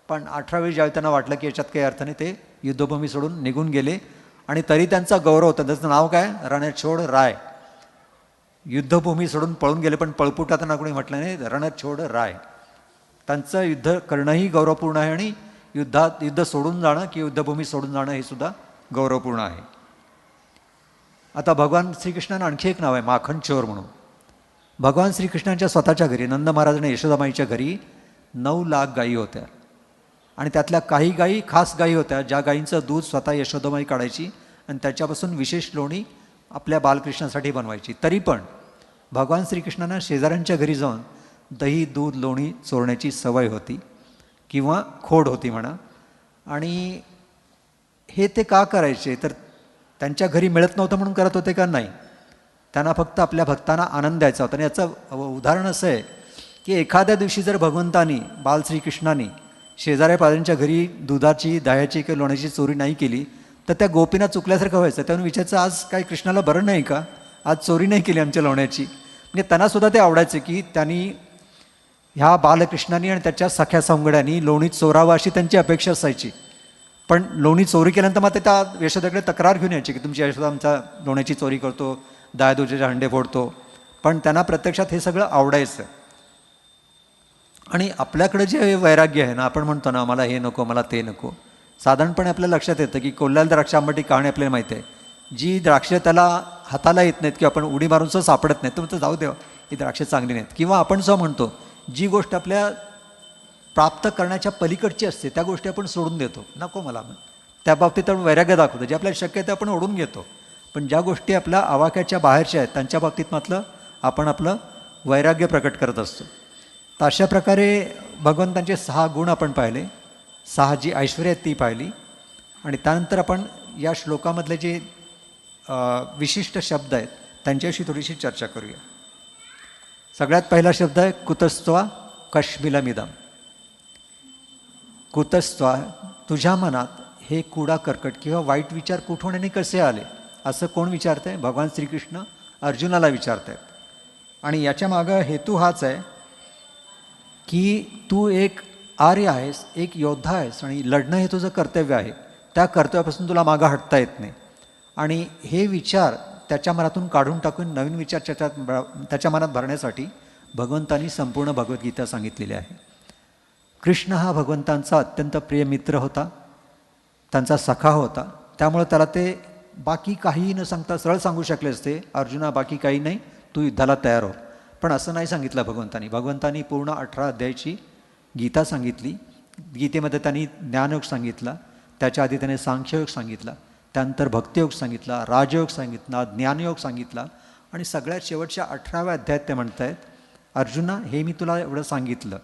Speaker 1: पण 18 वेळी ज्यावेळी त्यांना वाटलं की याच्यात काही अर्थ नाही, ते युद्धभूमी सोडून निघून गेले. आणि तरी त्यांचा गौरव होता. त्याचं नाव काय? रणछोड राय. युद्धभूमी सोडून पळून गेले, पण पळपुटातना कोणी म्हटलं नाही, रणछोड राय. त्यांचं युद्ध करणंही गौरवपूर्ण आहे आणि युद्ध सोडून जाणं की युद्धभूमी सोडून जाणं हे सुद्धा गौरवपूर्ण आहे. आता भगवान श्रीकृष्णांना आणखी एक नाव आहे माखन चोर म्हणून. भगवान श्रीकृष्णांच्या स्वतःच्या घरी नंद महाराज आणि यशोदामाईच्या घरी 9 लाख गायी होत्या. आणि त्यातल्या काही गायी खास गायी होत्या ज्या गायींचं दूध स्वतः यशोदामाई काढायची आणि त्याच्यापासून विशेष लोणी आपल्या बालकृष्णासाठी बनवायची. तरी पण भगवान श्रीकृष्णांना शेजाऱ्यांच्या घरी जाऊन दही, दूध, लोणी चोरण्याची सवय होती किंवा खोड होती म्हणा. आणि हे ते का करायचे? तर त्यांच्या घरी मिळत नव्हतं म्हणून करत होते का? नाही, त्यांना फक्त आपल्या भक्तांना आनंद द्यायचा होता. आणि याचं उदाहरण असं आहे की एखाद्या दिवशी जर भगवंतानी बाल श्रीकृष्णाने शेजाऱ्या पाजाऱ्यांच्या घरी दुधाची, दह्याची किंवा लोण्याची चोरी नाही केली तर त्या गोपींना चुकल्यासारखं व्हायचं. त्यामुळे विचारायचं आज काय कृष्णाला बरं नाही का? आज चोरी नाही केली आमच्या लोण्याची. म्हणजे त्यांनासुद्धा ते आवडायचे की त्यांनी ह्या बालकृष्णांनी आणि त्याच्या सख्या सवंगड्यांनी लोणी चोरावं अशी त्यांची अपेक्षा असायची. पण लोणी चोरी केल्यानंतर मग ते त्या यशोदाकडे तक्रार घेऊन यायची की तुमची यशोदा आमच्या लोण्याची चोरी करतो, दह्या-दुधाचे हंडे फोडतो. पण त्यांना प्रत्यक्षात हे सगळं आवडायचं. आणि आपल्याकडे जे वैराग्य आहे ना, आपण म्हणतो ना मला हे नको, मला ते नको. साधारणपणे आपल्या लक्षात येतं की कोल्ह्याला द्राक्ष आंबटी कहाणी आपल्याला माहिती आहे. जी द्राक्ष त्याला हाताला येत नाहीत किंवा आपण उडी मारून सुद्धा सापडत नाहीत, तर म्हणतो जाऊ देव, ही द्राक्ष चांगली नाहीत. किंवा आपण जो म्हणतो जी गोष्ट आपल्या प्राप्त करण्याच्या पलीकडची असते त्या गोष्टी आपण सोडून देतो, नको मला. त्या बाबतीत आपण वैराग्य दाखवतो. जे आपल्याला शक्य आहे ते आपण ओढून घेतो. पण ज्या गोष्टी आपल्या आवाक्याच्या बाहेरच्या आहेत त्यांच्या बाबतीत मात्र आपण आपलं वैराग्य प्रकट करत असतो. तर अशा प्रकारे भगवंतांचे 6 गुण आपण पाहिले, 6 जी ऐश्वर्य आहेत ती पाहिली. आणि त्यानंतर आपण या श्लोकामधले जे विशिष्ट शब्द आहेत त्यांच्याविषयी थोडीशी चर्चा करूया. सगळ्यात पहिला शब्द आहे कुतस्त्वा कश्मिलमिदम. कुतस्त्वा, तुझ्या मनात हे कुडा कर्कट किंवा वाईट विचार कुठून आणि कसे आले असं कोण विचारतंय? भगवान श्रीकृष्ण अर्जुनाला विचारत आहेत. आणि याच्या मागं हेतू हाच आहे की तू एक आर्य आहेस, एक योद्धा आहेस आणि लढणं हे तुझं कर्तव्य आहे. त्या कर्तव्यापासून तुला मागं हटता येत नाही. आणि हे विचार त्याच्या मनातून काढून टाकून नवीन विचार त्याच्या मनात भरण्यासाठी भगवंतांनी संपूर्ण भगवद्गीता सांगितलेली आहे. कृष्ण हा भगवंतांचा अत्यंत प्रिय मित्र होता, त्यांचा सखा होता. त्यामुळे त्याला ते बाकी काही न सांगता सरळ सांगू शकले असते, अर्जुना बाकी काही नाही, तू युद्धाला तयार हो. पण असं नाही सांगितलं भगवंतांनी. भगवंतांनी पूर्ण 18 अध्यायाची गीता सांगितली. गीतेमध्ये त्यांनी ज्ञानयोग सांगितला, त्याच्या आधी त्याने सांख्ययोग सांगितला, त्यानंतर भक्तियोग सांगितला, राजयोग सांगितला, ज्ञानयोग सांगितला. आणि सगळ्यात शेवटच्या 18व्या अध्यायात ते म्हणत आहेत, अर्जुना हे मी तुला एवढं सांगितलं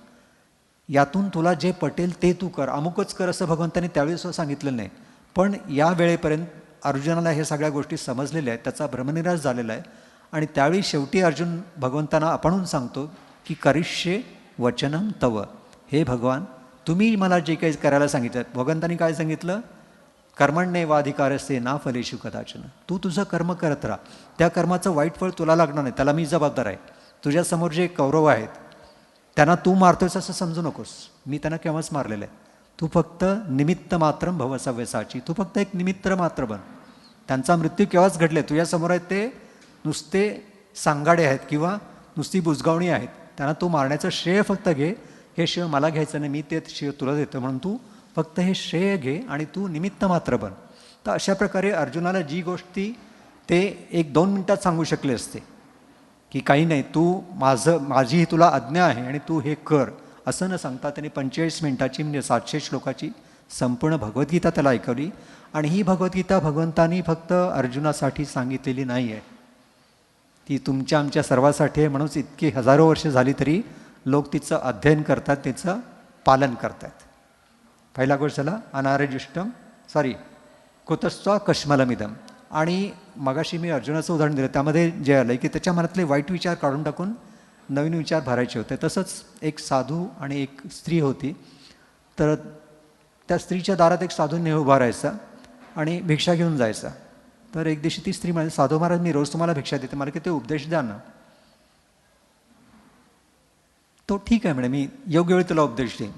Speaker 1: यातून तुला जे पटेल ते तू कर, अमुकच कर असं भगवंतांनी त्यावेळी सुद्धा सांगितलं नाही. पण या वेळेपर्यंत अर्जुनाला हे सगळ्या गोष्टी समजलेल्या आहेत, त्याचा भ्रमनिराश झालेला आहे. आणि त्यावेळी शेवटी अर्जुन भगवंतांना आपणहून सांगतो की करिष्ये वचनम तव, हे भगवान तुम्ही मला जे काही करायला सांगितलं. भगवंतांनी काय सांगितलं? कर्मण्येवाधिकारस्ते ना फलेषु कदाचन, तू तुझं कर्म करत राहा, त्या कर्माचं वाईट फळ तुला लागणार नाही, त्याला मी जबाबदार आहे. तुझ्यासमोर जे कौरव आहेत त्यांना तू मारतोयस असं समजू नकोस, मी त्यांना केव्हाच मारलेलं आहे. तू फक्त निमित्त मात्रम भव सव्यसाची, तू फक्त एक निमित्त मात्र बन. त्यांचा मृत्यू केव्हाच घडले, तुझ्यासमोर आहेत ते नुसते सांगाडे आहेत किंवा नुसती बुजगावणी आहेत. त्यांना तू मारण्याचं श्रेय फक्त घे, हे श्रेय मला घ्यायचं नाही, मी ते श्रेय तुला देतो, म्हणून तू फक्त हे श्रेय घे आणि तू निमित्त मात्र बन. तर अशा प्रकारे अर्जुनाला जी गोष्टी ते 1-2 मिनटात सांगू शकले असते की काही नाही, तू माझी ही तुला आज्ञा आहे आणि तू हे कर, असं न सांगता त्यांनी 45 मिनिटाची म्हणजे 700 श्लोकाची संपूर्ण भगवद्गीता त्याला ऐकवली. आणि ही भगवद्गीता भगवंतांनी फक्त अर्जुनासाठी सांगितलेली नाही आहे, ती तुमच्या आमच्या सर्वासाठी आहे. म्हणून इतकी हजारो वर्ष झाली तरी लोक तिचं अध्ययन करतात, तिचं पालन करतात. पहिला गोष्ट झाला अनार्यजुष्टम कुतस्त्वा कश्मलमिदम. आणि मगाशी मी अर्जुनाचं उदाहरण दिलं, त्यामध्ये जे आलं की त्याच्या मनातले वाईट विचार काढून टाकून नवीन विचार भरायचे होते. तसंच एक साधू आणि एक स्त्री होती. तर त्या स्त्रीच्या दारात एक साधू नेहमी उभा राहायचा आणि भिक्षा घेऊन जायचा. तर एक दिवशी ती स्त्री म्हणाली, साधू महाराज मी रोज तुम्हाला भिक्षा देते, मला किती उपदेश द्या ना. तो ठीक आहे म्हणे, मी योग्य वेळी तुला उपदेश देईन.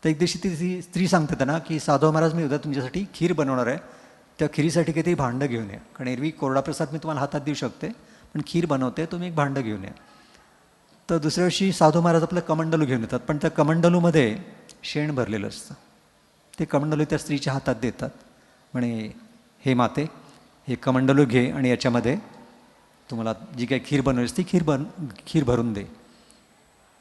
Speaker 1: तर एक दिवशी ती स्त्री सांगते त्यांना की साधू महाराज मी उद्या तुमच्यासाठी खीर बनवणार आहे, त्या खिरीसाठी काहीतरी भांडं घेऊन या, कारण एरवी कोरडा प्रसाद मी तुम्हाला हातात देऊ शकते, पण खीर बनवते, तुम्ही एक भांडं घेऊन या. तर दुसऱ्या दिवशी साधू महाराज आपलं कमंडलू घेऊन येतात, पण त्या कमंडलूमध्ये शेण भरलेलं असतं. ते कमंडलू त्या स्त्रीच्या हातात देतात, म्हणे हे माते हे कमंडलू घे आणि याच्यामध्ये तुम्हाला जी काही खीर बनवलीस ती खीर भरून दे.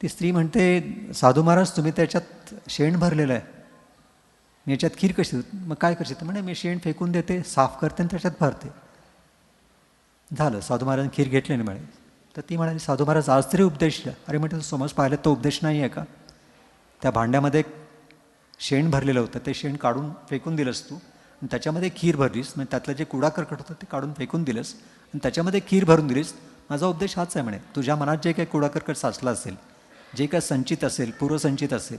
Speaker 1: ती स्त्री म्हणते साधू महाराज तुम्ही त्याच्यात शेण भरलेलं आहे, मी याच्यात खीर कशी, मग काय करशील? तर म्हणे मी शेण फेकून देते, साफ करते आणि त्याच्यात भरते. झालं, साधू महाराजांनी खीर घेतली नाही म्हणे. तर ती म्हणाली साधू महाराज आज तरी उपदेश द्या. अरे म्हटलं समज पाहिलं तो उपदेश नाही आहे का? त्या भांड्यामध्ये शेण भरलेलं होतं, ते शेण काढून फेकून दिलंस तू आणि त्याच्यामध्ये खीर भरलीस, म्हणजे त्यातलं जे कुडा करकट होतं ते काढून फेकून दिलंस आणि त्याच्यामध्ये खीर भरून दिलीस. माझा उपदेश हाच आहे म्हणे, तुझ्या मनात जे काही कुडा करकट साचला असेल, जे काही संचित असेल, पूर्वसंचित असेल,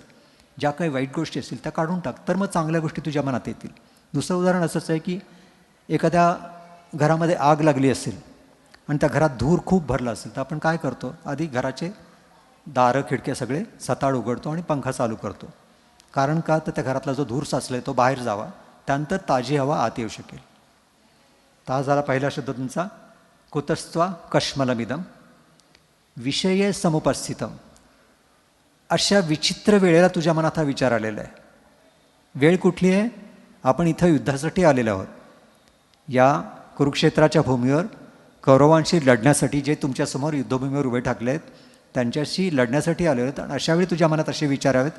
Speaker 1: ज्या काही वाईट गोष्टी असतील त्या काढून टाक, तर मग चांगल्या गोष्टी तुझ्या मनात येतील. दुसरं उदाहरण असंच आहे की एखाद्या घरामध्ये आग लागली असेल आणि त्या घरात धूर खूप भरला असेल, तर आपण काय करतो? आधी घराचे दारं खिडक्या सगळे सताळ उघडतो आणि पंखा चालू करतो. कारण का? तर त्या घरातला जो धूर साचला आहे तो बाहेर जावा, त्यानंतर ताजी हवा आत येऊ शकेल. ता झाला पहिला शब्द तुमचा कुतस्त्वा कश्मलमिदम विषये समुपस्थितम. अशा विचित्र वेळेला तुझ्या मनात हा विचार आलेला आहे. वेळ कुठली आहे? आपण इथं युद्धासाठी आलेलो आहोत. या कुरुक्षेत्राच्या भूमीवर कौरवांशी लढण्यासाठी जे तुमच्यासमोर युद्धभूमीवर उभे ठाकले आहेत त्यांच्याशी लढण्यासाठी आले आहेत. आणि अशावेळी तुझ्या मनात असे विचार आहेत,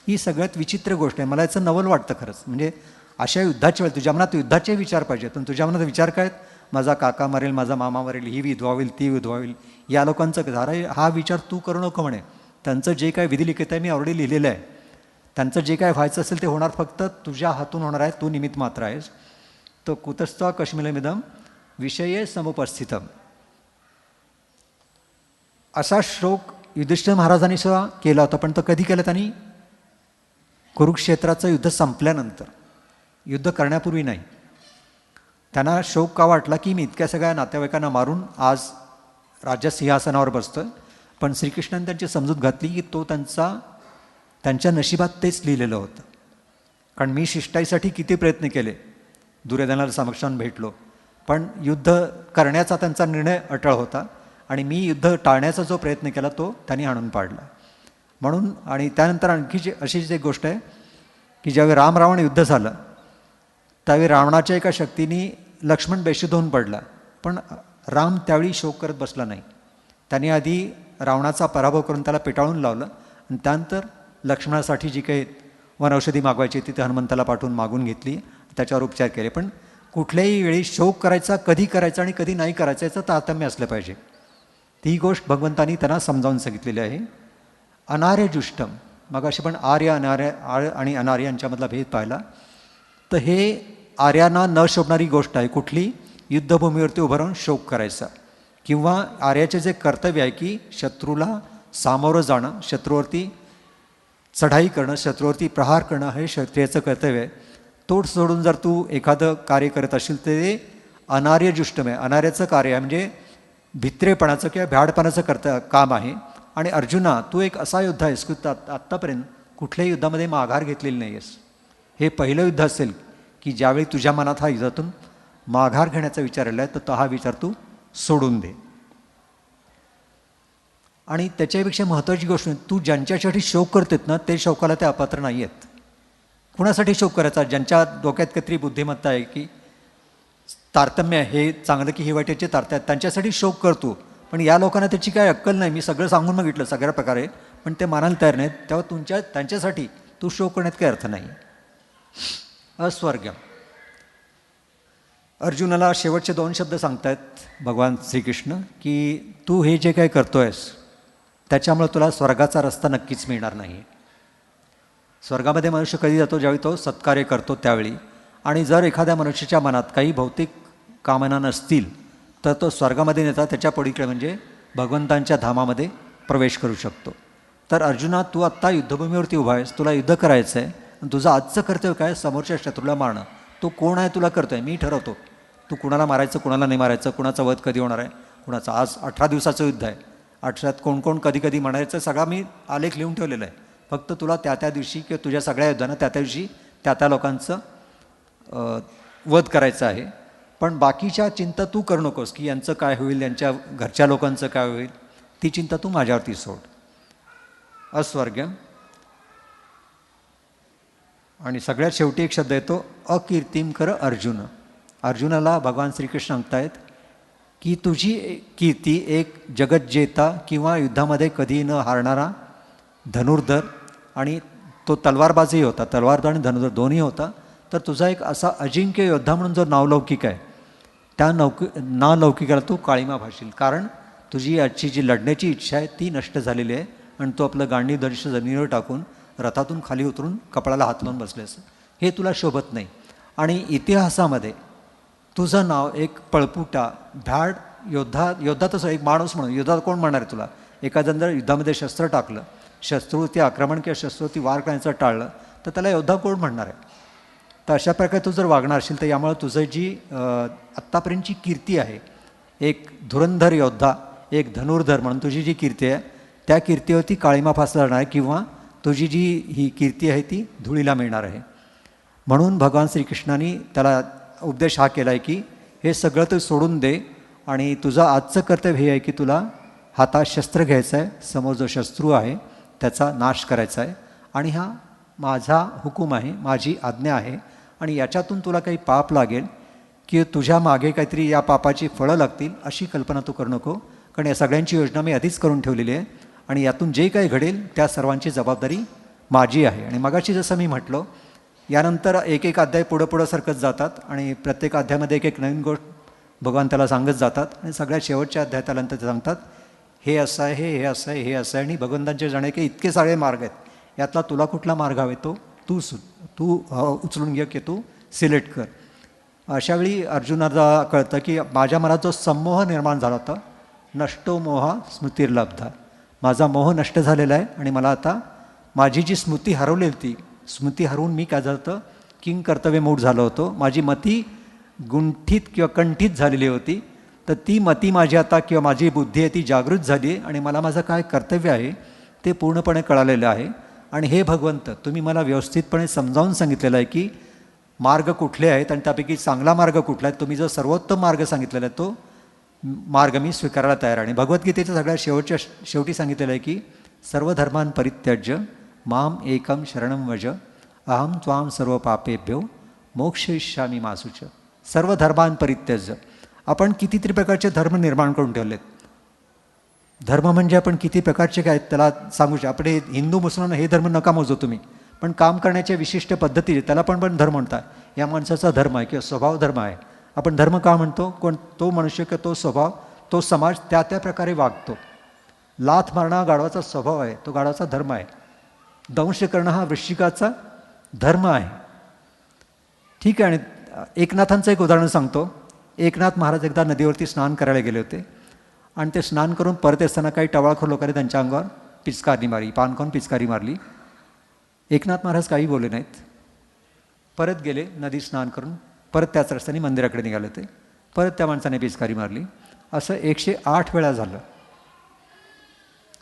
Speaker 1: ही सगळ्यात विचित्र गोष्ट आहे. मला याचं नवल वाटतं खरंच. म्हणजे अशा युद्धाच्या वेळी तुझ्या मनात युद्धाचे विचार पाहिजेत, पण तुझ्या मनात विचार काय आहेत? माझा काका मरेल, माझा मामा मरेल, ही विधवा होईल, ती विधवा होईल, या लोकांचं झालं. हा विचार तू करू नको म्हणे. त्यांचं जे काय विधिलिखित आहे मी ऑलरेडी लिहिलेलं आहे. त्यांचं जे काय व्हायचं असेल ते होणार, फक्त तुझ्या हातून होणार आहे, तू निमित्त मात्र आहेस. तो कुतस्त्वा कश्मलमिदम विषये समुपस्थितम. असा श्लोक युधिष्ठिर महाराजांनी सुद्धा केला होता, पण तो कधी केला त्यांनी? कुरुक्षेत्राचं युद्ध संपल्यानंतर, युद्ध करण्यापूर्वी नाही. त्यांना शोक का वाटला की मी इतक्या सगळ्या नातेवाईकांना मारून आज राज्यसिंहासनावर बसतोय. पण श्रीकृष्णाने त्यांची समजूत घातली की तो त्यांच्या नशिबात तेच लिहिलेलं होतं. कारण मी शिष्टाईसाठी किती प्रयत्न केले, दुर्योधनाला समक्षान भेटलो, पण युद्ध करण्याचा त्यांचा निर्णय अटळ होता आणि मी युद्ध टाळण्याचा जो प्रयत्न केला तो त्यांनी आणून पाडला. म्हणून आणि त्यानंतर आणखी अशीच एक गोष्ट आहे की ज्यावेळी राम रावण युद्ध झालं त्यावेळी रावणाच्या एका शक्तीने लक्ष्मण बेशुद्ध होऊन पडला, पण राम त्यावेळी शोक करत बसला नाही. त्यांनी आधी रावणाचा पराभव करून त्याला पेटाळून लावलं आणि त्यानंतर लक्ष्मणासाठी जी काही वनौषधी मागवायची ती हनुमंताला पाठवून मागून घेतली, त्याच्यावर उपचार केले. पण कुठल्याही वेळी शोक करायचा, कधी करायचा आणि कधी नाही करायचं याचं तारतम्य असलं पाहिजे. ती गोष्ट भगवंतांनी त्यांना समजावून सांगितलेली आहे. अनार्यजुष्टम, मग असे पण आर्य आणि अनार्य यांच्यामधला भेद पाहिला. तर हे आर्यांना न शोभणारी गोष्ट आहे कुठली? युद्धभूमीवरती उभं राहून शोक करायचा, किंवा आर्याचे जे कर्तव्य आहे की शत्रूला सामोरं जाणं, शत्रूवरती चढाई करणं, शत्रूवरती प्रहार करणं हे क्षत्रियाचं कर्तव्य आहे. तो सोडून जर तू एखादं कार्य करत असेल तर ते अनार्यजुष्टम आहे, अनार्याचं कार्य आहे, म्हणजे भित्रेपणाचं किंवा भ्याडपणाचं काम आहे. आणि अर्जुना, तू एक असा योद्धा आहेस की आत्तापर्यंत कुठल्याही युद्धामध्ये माघार घेतलेली नाही आहेस. हे पहिलं युद्ध असेल की ज्यावेळी तुझ्या मनात हा युद्धातून माघार घेण्याचा विचार आला आहे, तर हा विचार तू सोडून दे. आणि त्याच्यापेक्षा महत्त्वाची गोष्ट, तू ज्यांच्यासाठी शोक करतेत ना, ते शोकाला ते अपात्र नाही आहेत. कुणासाठी शोक करायचा? ज्यांच्या डोक्यात काहीतरी बुद्धिमत्ता आहे की तारतम्य आहे, हे चांगलं की हे वाईटाचे तारतम्य, त्यांच्यासाठी शोक करतो. पण या लोकांना त्याची काय अक्कल नाही. मी सगळं सांगून बघितलं सगळ्या प्रकारे, पण ते मानायला तयार नाहीत. तेव्हा त्यांच्यासाठी तू शोक करण्यात काही अर्थ नाही. अस्वर्ग. अर्जुनाला शेवटचे 2 शब्द सांगतायत भगवान श्रीकृष्ण की तू हे जे काही करतो आहेस त्याच्यामुळे तुला स्वर्गाचा रस्ता नक्कीच मिळणार नाही. स्वर्गामध्ये मनुष्य कधी जातो? ज्यावेळी तो सत्कार्य करतो त्यावेळी. आणि जर एखाद्या मनुष्याच्या मनात काही भौतिक कामना नसतील तर तो स्वर्गामध्ये नेता त्याच्या पलीकडे म्हणजे भगवंतांच्या धामामध्ये प्रवेश करू शकतो. तर अर्जुना, तू आत्ता युद्धभूमीवरती उभा आहेस, तुला युद्ध करायचं आहे. आणि तुझं आजचं कर्तव्य काय? समोरच्या शत्रूला मारणं. तो कोण आहे तुला करतो आहे, मी ठरवतो. तू कुणाला मारायचं, कुणाला नाही मारायचं, कुणाचा वध कधी होणार आहे, कुणाचा. आज 18 दिवसाचं युद्ध आहे. 18त कोण कोण कधी कधी म्हणायचं सगळा मी आलेख लिहून ठेवलेला आहे. फक्त तुला त्या दिवशी किंवा तुझ्या सगळ्या युद्धांना त्या दिवशी त्या लोकांचं वध करायचं आहे. पण बाकीच्या चिंता तू करू नकोस की यांचं काय होईल, यांच्या घरच्या लोकांचं काय होईल, ती चिंता तू माझ्यावरती सोड. अस्वर्ग. आणि सगळ्यात शेवटी एक शब्द येतो अकीर्तिम कर अर्जुन. अर्जुनाला भगवान श्रीकृष्ण सांगतायत की तुझी कीर्ती एक जगज्जेता किंवा युद्धामध्ये कधी न हारणारा धनुर्धर, आणि तो तलवारबाजही होता, तलवारबाज आणि धनुर्धर दोन्ही होता. तर तुझा एक असा अजिंक्य योद्धा म्हणून जो नावलौकिक आहे, त्या नावलौकिकाला तू काळीमा भासशील. कारण तुझी आजची जी लढण्याची इच्छा आहे ती नष्ट झालेली आहे आणि तू आपलं गांडीव धनुष्य जमिनीवर टाकून रथातून खाली उतरून कपाळाला हात लावून बसलेस. हे तुला शोभत नाही. आणि इतिहासामध्ये तुझं नाव एक पळपुटा भ्याड योद्धा तसं एक माणूस म्हणून, युद्धात कोण म्हणणार आहे तुला? एखादं जर युद्धामध्ये शस्त्र टाकलं, शस्त्रवृत्ती आक्रमण किंवा शस्त्रवृत्ती वार करण्याचं टाळलं तर त्याला योद्धा कोण म्हणणार आहे? तर अशा प्रकारे तू जर वागणार असेल तर यामुळे तुझं जी आत्तापर्यंतची कीर्ती आहे, एक धुरंधर योद्धा, एक धनुर्धर म्हणून तुझी जी कीर्ती आहे त्या कीर्तीवरती काळीमा फासला जाणार आहे, किंवा तुझी जी ही कीर्ती आहे ती धुळीला मिळणार आहे. म्हणून भगवान श्रीकृष्णाने त्याला उपदेश हा केला आहे की हे सगळं तू सोडून दे आणि तुझं आजचं कर्तव्य हे आहे की तुला हातात शस्त्र घ्यायचं आहे, समोर जो शत्रू आहे त्याचा नाश करायचा आहे. आणि हा माझा हुकूम आहे, माझी आज्ञा आहे. आणि याच्यातून तुला काही पाप लागेल की तुझ्या मागे काहीतरी या पापाची फळं लागतील अशी कल्पना तू करू नको. कारण या सगळ्यांची योजना मी आधीच करून ठेवलेली आहे आणि यातून जे काही घडेल त्या सर्वांची जबाबदारी माझी आहे. आणि मगाशी जसं मी म्हटलं, यानंतर एक एक अध्याय पुढं सरकत जातात आणि प्रत्येक अध्यायामध्ये एक एक नवीन गोष्ट भगवान त्याला सांगत जातात. आणि सगळ्यात शेवटच्या अध्यायात आल्यानंतर ते सांगतात हे असं आहे, हे असं आहे, हे असं आहे. आणि भगवंतांचे जाणे की इतके सगळे मार्ग आहेत, यातला तुला कुठला मार्ग हवे तो तू उचलून घे की तू सिलेक्ट कर. अशावेळी अर्जुनाला कळतं की माझ्या मनात जो संमोह निर्माण झाला होता, नष्टो मोहा स्मृतिर्लब्धा, माझा मोह नष्ट झालेला आहे. आणि मला आता माझी जी स्मृती हरवलेली ती स्मृती हरवून मी काय झालं होतं, किंग कर्तव्यमूढ झालो होतो. माझी मती गुंठित किंवा कंठित झालेली होती. तर ती मती माझी आता किंवा माझी बुद्धी आहे ती जागृत झाली आहे आणि मला माझं काय कर्तव्य आहे ते पूर्णपणे कळालेलं आहे. आणि हे भगवंत, तुम्ही मला व्यवस्थितपणे समजावून सांगितलेलं आहे की मार्ग कुठले आहेत आणि त्यापैकी चांगला मार्ग कुठला आहे. तुम्ही जो सर्वोत्तम मार्ग सांगितलेला आहे तो मार्ग मी स्वीकारायला तयार. आणि भगवद्गीतेच्या सगळ्या शेवटी सांगितलेलं आहे की सर्व धर्मान् परित्यज्य माम एकम शरणम व्रज अहम त्वाम सर्व पापेभ्यो मोक्षयिष्यामि मा शुच. सर्व धर्मान् परित्यज्य. आपण कितीतरी प्रकारचे धर्म निर्माण करून ठेवलेत. धर्म म्हणजे आपण किती प्रकारचे काय त्याला सांगू शकतो. आपण हे हिंदू मुसलमान हे धर्म नका मोजू तुम्ही, पण काम करण्याच्या विशिष्ट पद्धती त्याला पण धर्म म्हणतात. या माणसाचा धर्म आहे किंवा स्वभाव धर्म आहे. आपण धर्म का म्हणतो? तो मनुष्य किंवा तो स्वभाव, तो समाज त्या प्रकारे वागतो. लाथ मारणा गाढवाचा स्वभाव आहे, तो गाढवाचा धर्म आहे. दंश करणं हा वृश्चिकाचा धर्म आहे. ठीक आहे. आणि एकनाथांचं एक उदाहरण सांगतो. एकनाथ महाराज एकदा नदीवरती स्नान करायला गेले होते आणि ते स्नान करून परत असताना काही टवाळखोर लोकांनी त्यांच्या अंगावर पिचकारी मारली, पान खाऊन पिचकारी मारली. एकनाथ महाराज काही बोलले नाहीत. परत गेले नदी स्नान करून, परत त्याच रस्त्याने मंदिराकडे निघाले होते. परत त्या माणसाने पिचकारी मारली. असं 108 वेळा झालं.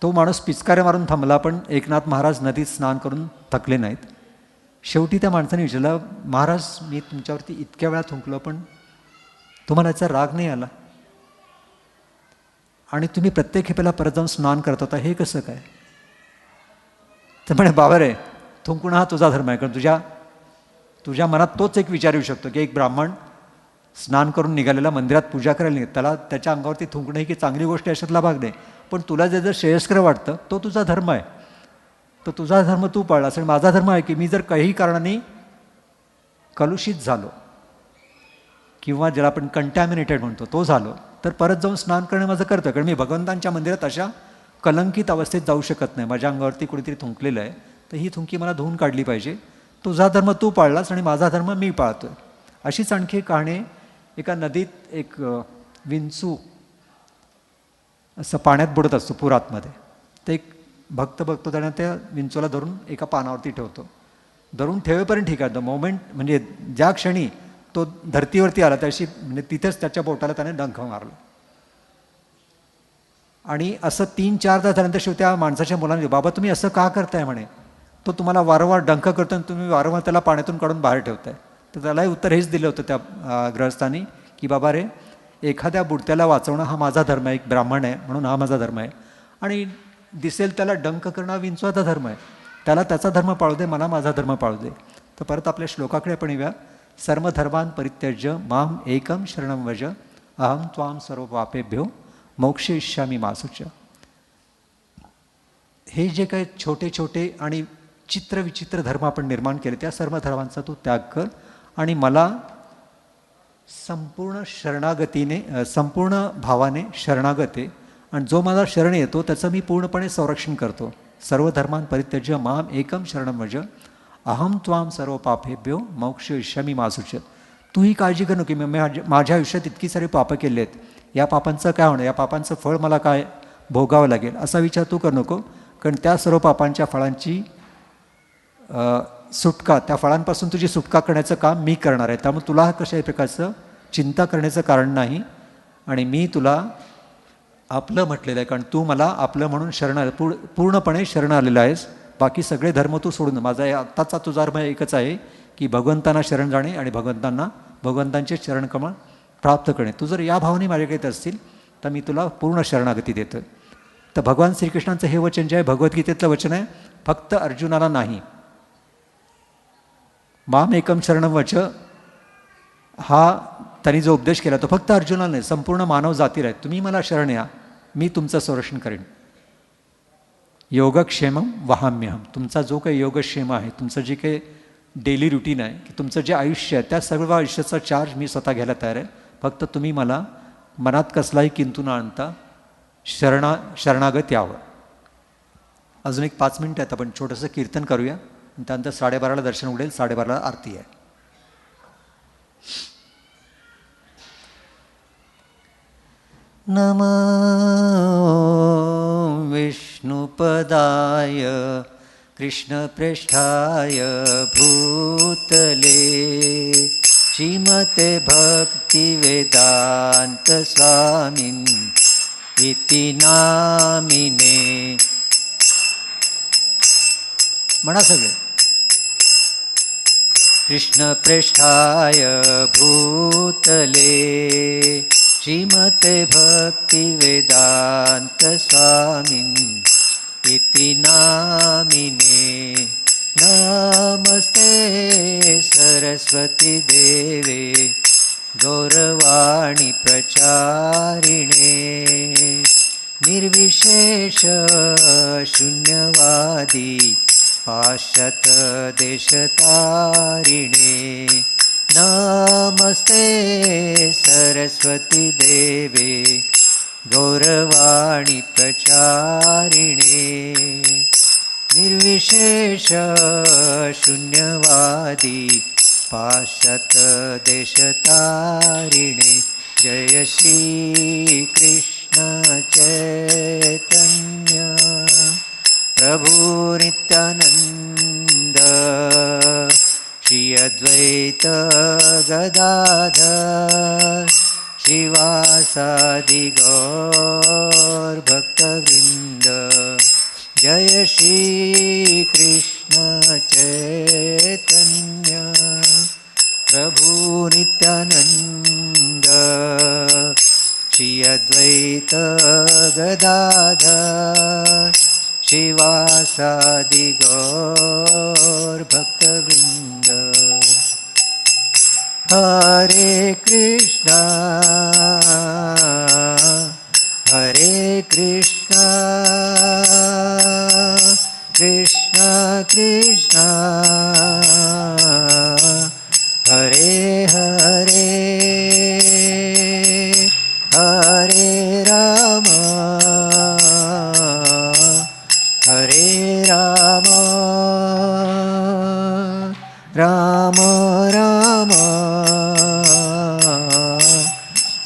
Speaker 1: तो माणूस पिचकाऱ्या मारून थांबला, पण एकनाथ महाराज नदीत स्नान करून थकले नाहीत. शेवटी त्या माणसाने विचारलं, महाराज मी तुमच्यावरती इतक्या वेळा थुंकलो पण तुम्हाला याचा राग नाही आला आणि तुम्ही प्रत्येक खेपेला परत जाऊन स्नान करत होता, हे कसं काय? तर म्हणे, बाबा रे, थुंकणं हा तुझा धर्म आहे. कारण तुझ्या मनात तोच एक विचार येऊ शकतो की एक ब्राह्मण स्नान करून निघालेला मंदिरात पूजा करायला निघत, त्याला त्याच्या अंगावरती थुंकणं ही की चांगली गोष्ट आहे अशातला भाग नाही. पण तुला जे जर श्रेयस्कर वाटतं तो तुझा धर्म आहे, तो तुझा धर्म तू पाळलास. आणि माझा धर्म आहे की मी जर काही कारणाने कलुषित झालो किंवा ज्याला आपण कंटॅमिनेटेड म्हणतो तो झालो, तर परत जाऊन स्नान करणं माझं कर्तव्य. कारण मी भगवंतांच्या मंदिरात अशा कलंकित अवस्थेत जाऊ शकत नाही. माझ्या अंगावरती कुणीतरी थुंकलेलं आहे, तर ही थुंकी मला धुवून काढली पाहिजे. तुझा धर्म तू पाळलास आणि माझा धर्म मी पाळतो. अशीच आणखी एक कहाणी. एका नदीत एक विंचू असं पाण्यात बुडत असतो पुरातमध्ये. ते एक भक्त बघतो, त्याने त्या विंचूला धरून एका पानावरती ठेवतो. धरून ठेवेपर्यंत ठीक आहे. द मोमेंट म्हणजे ज्या क्षणी तो धर्तीवरती आला त्याशी म्हणजे तिथेच त्याच्या बोटाला त्याने डंख मारला. आणि असं 3-4 तास झाल्यानंतर शेवटी त्या माणसाच्या मुलाने, बाबा तुम्ही असं का करताय म्हणे, तो तुम्हाला वारंवार डंख करतो आणि तुम्ही वारंवार त्याला पाण्यातून काढून बाहेर ठेवताय. तर त्यालाही उत्तर हेच दिलं होतं त्या ग्रहस्थानी की बाबा रे, एखाद्या बुडत्याला वाचवणं हा माझा धर्म आहे, एक ब्राह्मण आहे म्हणून हा माझा धर्म आहे. आणि दिसेल त्याला डंख करणं विंचवाचा धर्म आहे, त्याला त्याचा धर्म पाळू दे, मला माझा धर्म पाळू दे. तर परत आपल्या श्लोकाकडे आपण येऊया. सर्वधर्मान् परित्यज्य माम एकम शरणं व्रज अहम त्वाम सर्व पापेभ्यो मोक्षयिष्यामि मा शुचः. हे जे काही छोटे छोटे आणि चित्रविचित्र धर्म आपण निर्माण केले, त्या सर्व धर्मांचा तू त्याग कर आणि मला संपूर्ण शरणागतीने, संपूर्ण भावाने शरणागत आहे. आणि जो मला शरण येतो त्याचं मी पूर्णपणे संरक्षण करतो. सर्व धर्मान् परित्यज्य माम एकम शरणं व्रज अहम त्वाम सर्व पापेभ्यो मोक्षयिष्यामि मा शुचः. तूही काळजी करू की मी माझ्या आयुष्यात इतकी सारी पापं केली आहेत, या पापांचं काय होणं, या पापांचं फळ मला काय भोगावं लागेल असा विचार तू करू नको. कारण त्या सर्व पापांच्या फळांची सुटका, त्या फळांपासून तुझी सुटका करण्याचं काम मी करणार आहे. त्यामुळे तुला कशाही प्रकारचं चिंता करण्याचं कारण नाही. आणि मी तुला आपलं म्हटलेलं आहे, कारण तू मला आपलं म्हणून पूर्णपणे शरण आलेलं आहेस. बाकी सगळे धर्म तू सोडून, माझा आत्ताचा तुझा धर्म एकच आहे की भगवंतांना शरण जाणे आणि भगवंतांचे चरणकमळ प्राप्त करणे. तू जर या भावने माझ्याकडे येत असतील तर मी तुला पूर्ण शरणागती देतो. तर भगवान श्रीकृष्णांचं हे वचन जे आहे भगवद्गीतेतलं वचन आहे, फक्त अर्जुनाला नाही. माम एकम शरणं व्रज हा त्यांनी जो उपदेश केला तो फक्त अर्जुनाला नाही, संपूर्ण मानव जातीला आहे. तुम्ही मला शरण या, मी तुमचं संरक्षण करेन. योगक्षेमम वहाम्यहम. तुमचा जो काही योगक्षेम आहे, तुमचं जे काही डेली रुटीन आहे, की तुमचं जे आयुष्य आहे, त्या सर्व आयुष्याचा चार्ज मी स्वतः घ्यायला तयार आहे. फक्त तुम्ही मला मनात कसलाही किंतु न आणता शरणागत यावं. अजून एक 5 मिनिटं आहेत, आपण छोटंसं कीर्तन करूया. त्यानंतर 12:30ला दर्शन उडेल, 12:30ला आरती आहे. नमो विष्णुपदाय कृष्णप्रेष्ठाय भूतले श्रीमते भक्तिवेदांत स्वामिन् इति नामिने. म्हणा सगळे. कृष्णप्रेष्ठाय भूतले श्रीमते भक्तिवेदांत स्वामिन् इति नामिने. नमस्ते सरस्वती देवे गौरवाणी प्रचारिणे निर्विशेष शून्यवादी पाश्चात देशतारिणे. नमस्ते सरस्वती देवे गौरवाणी प्रचारिणे निर्विशेष शून्यवादी पाश्चात्य देशतारिणे जय श्री कृष्ण चैतन्य प्रभु नित्यानंद श्री अद्वैत गदाधर श्रीवासादि गौर भक्तवृंद जय श्री कृष्ण चैतन्य प्रभु नित्यानंद श्री अद्वैत गदाधर श्रीवासादि गौर भक्तवृंद हरे कृष्णा कृष्णा कृष्णा हरे हरे हरे राम राम राम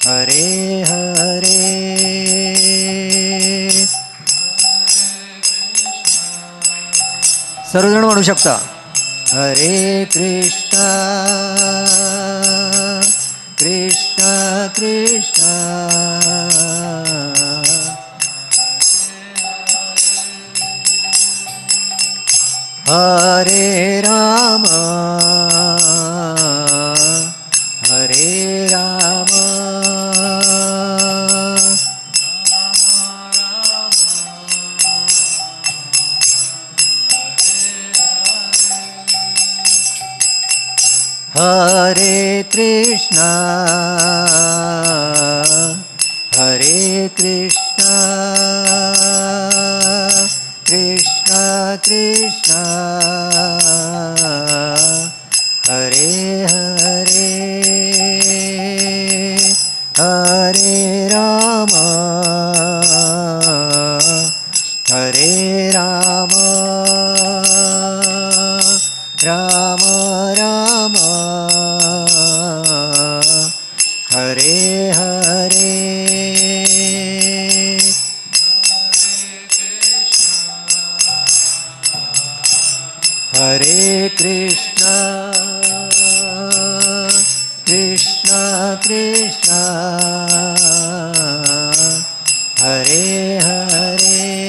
Speaker 1: हरे हरे सर्वजण म्हणू शकता हरे कृष्णा कृष्णा कृष्णा हरे राम हरे राम हरे कृष्णा कृष्णा कृष्णा हरे हरे हरे राम राम राम हरे हरे हरे कृष्णा कृष्णा कृष्णा हरे हरे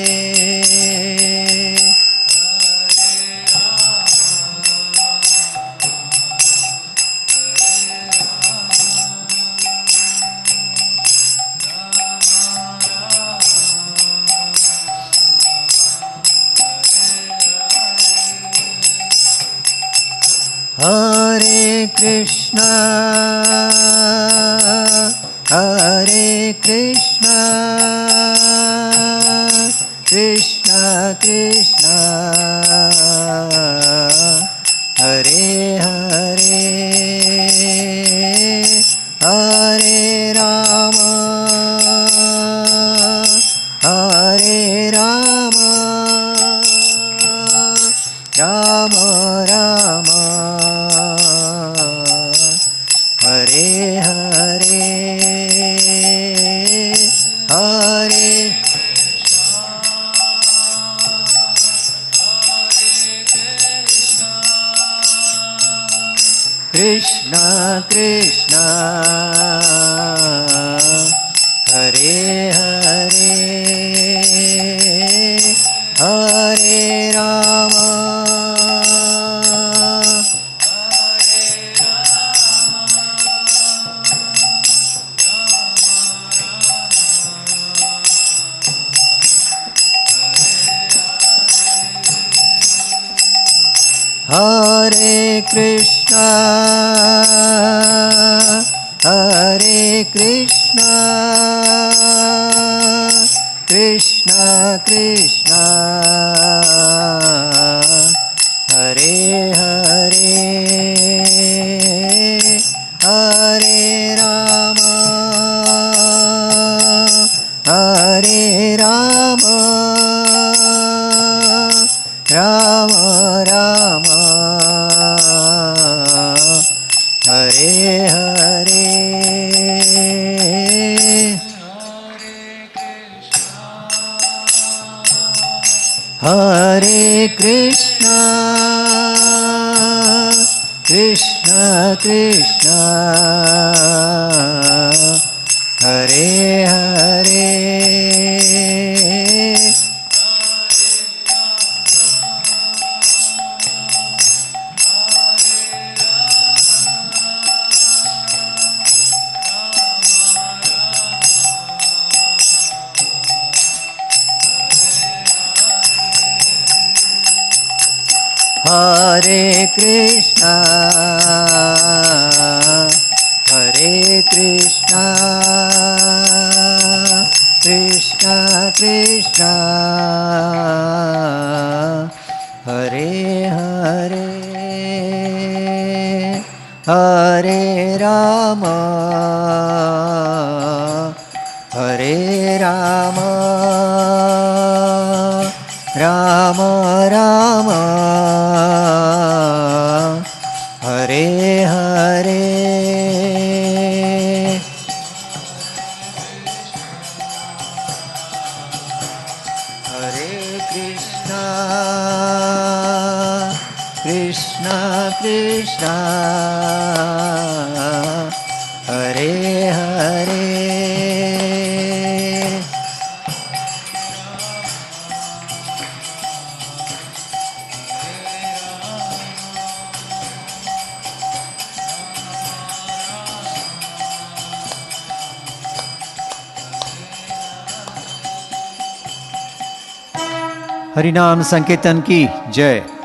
Speaker 1: हरे कृष्णा कृष्णा कृष्णा हरे हरे हरे राम राम राम हरे हरे हरे कृष्णा कृष्णा हरे हरे हरे राम हरे कृष्णा कृष्णा कृष्णा हरे हरे हरे राम हरे कृष्णा कृष्णा कृष्णा हरे हरे हरे कृष्णा कृष्णा कृष्णा हरे हरे हरे राम राम राम हरे हरे हरे कृष्णा कृष्णा कृष्णा हरे हरे हरिनाम संकीर्तन की जय।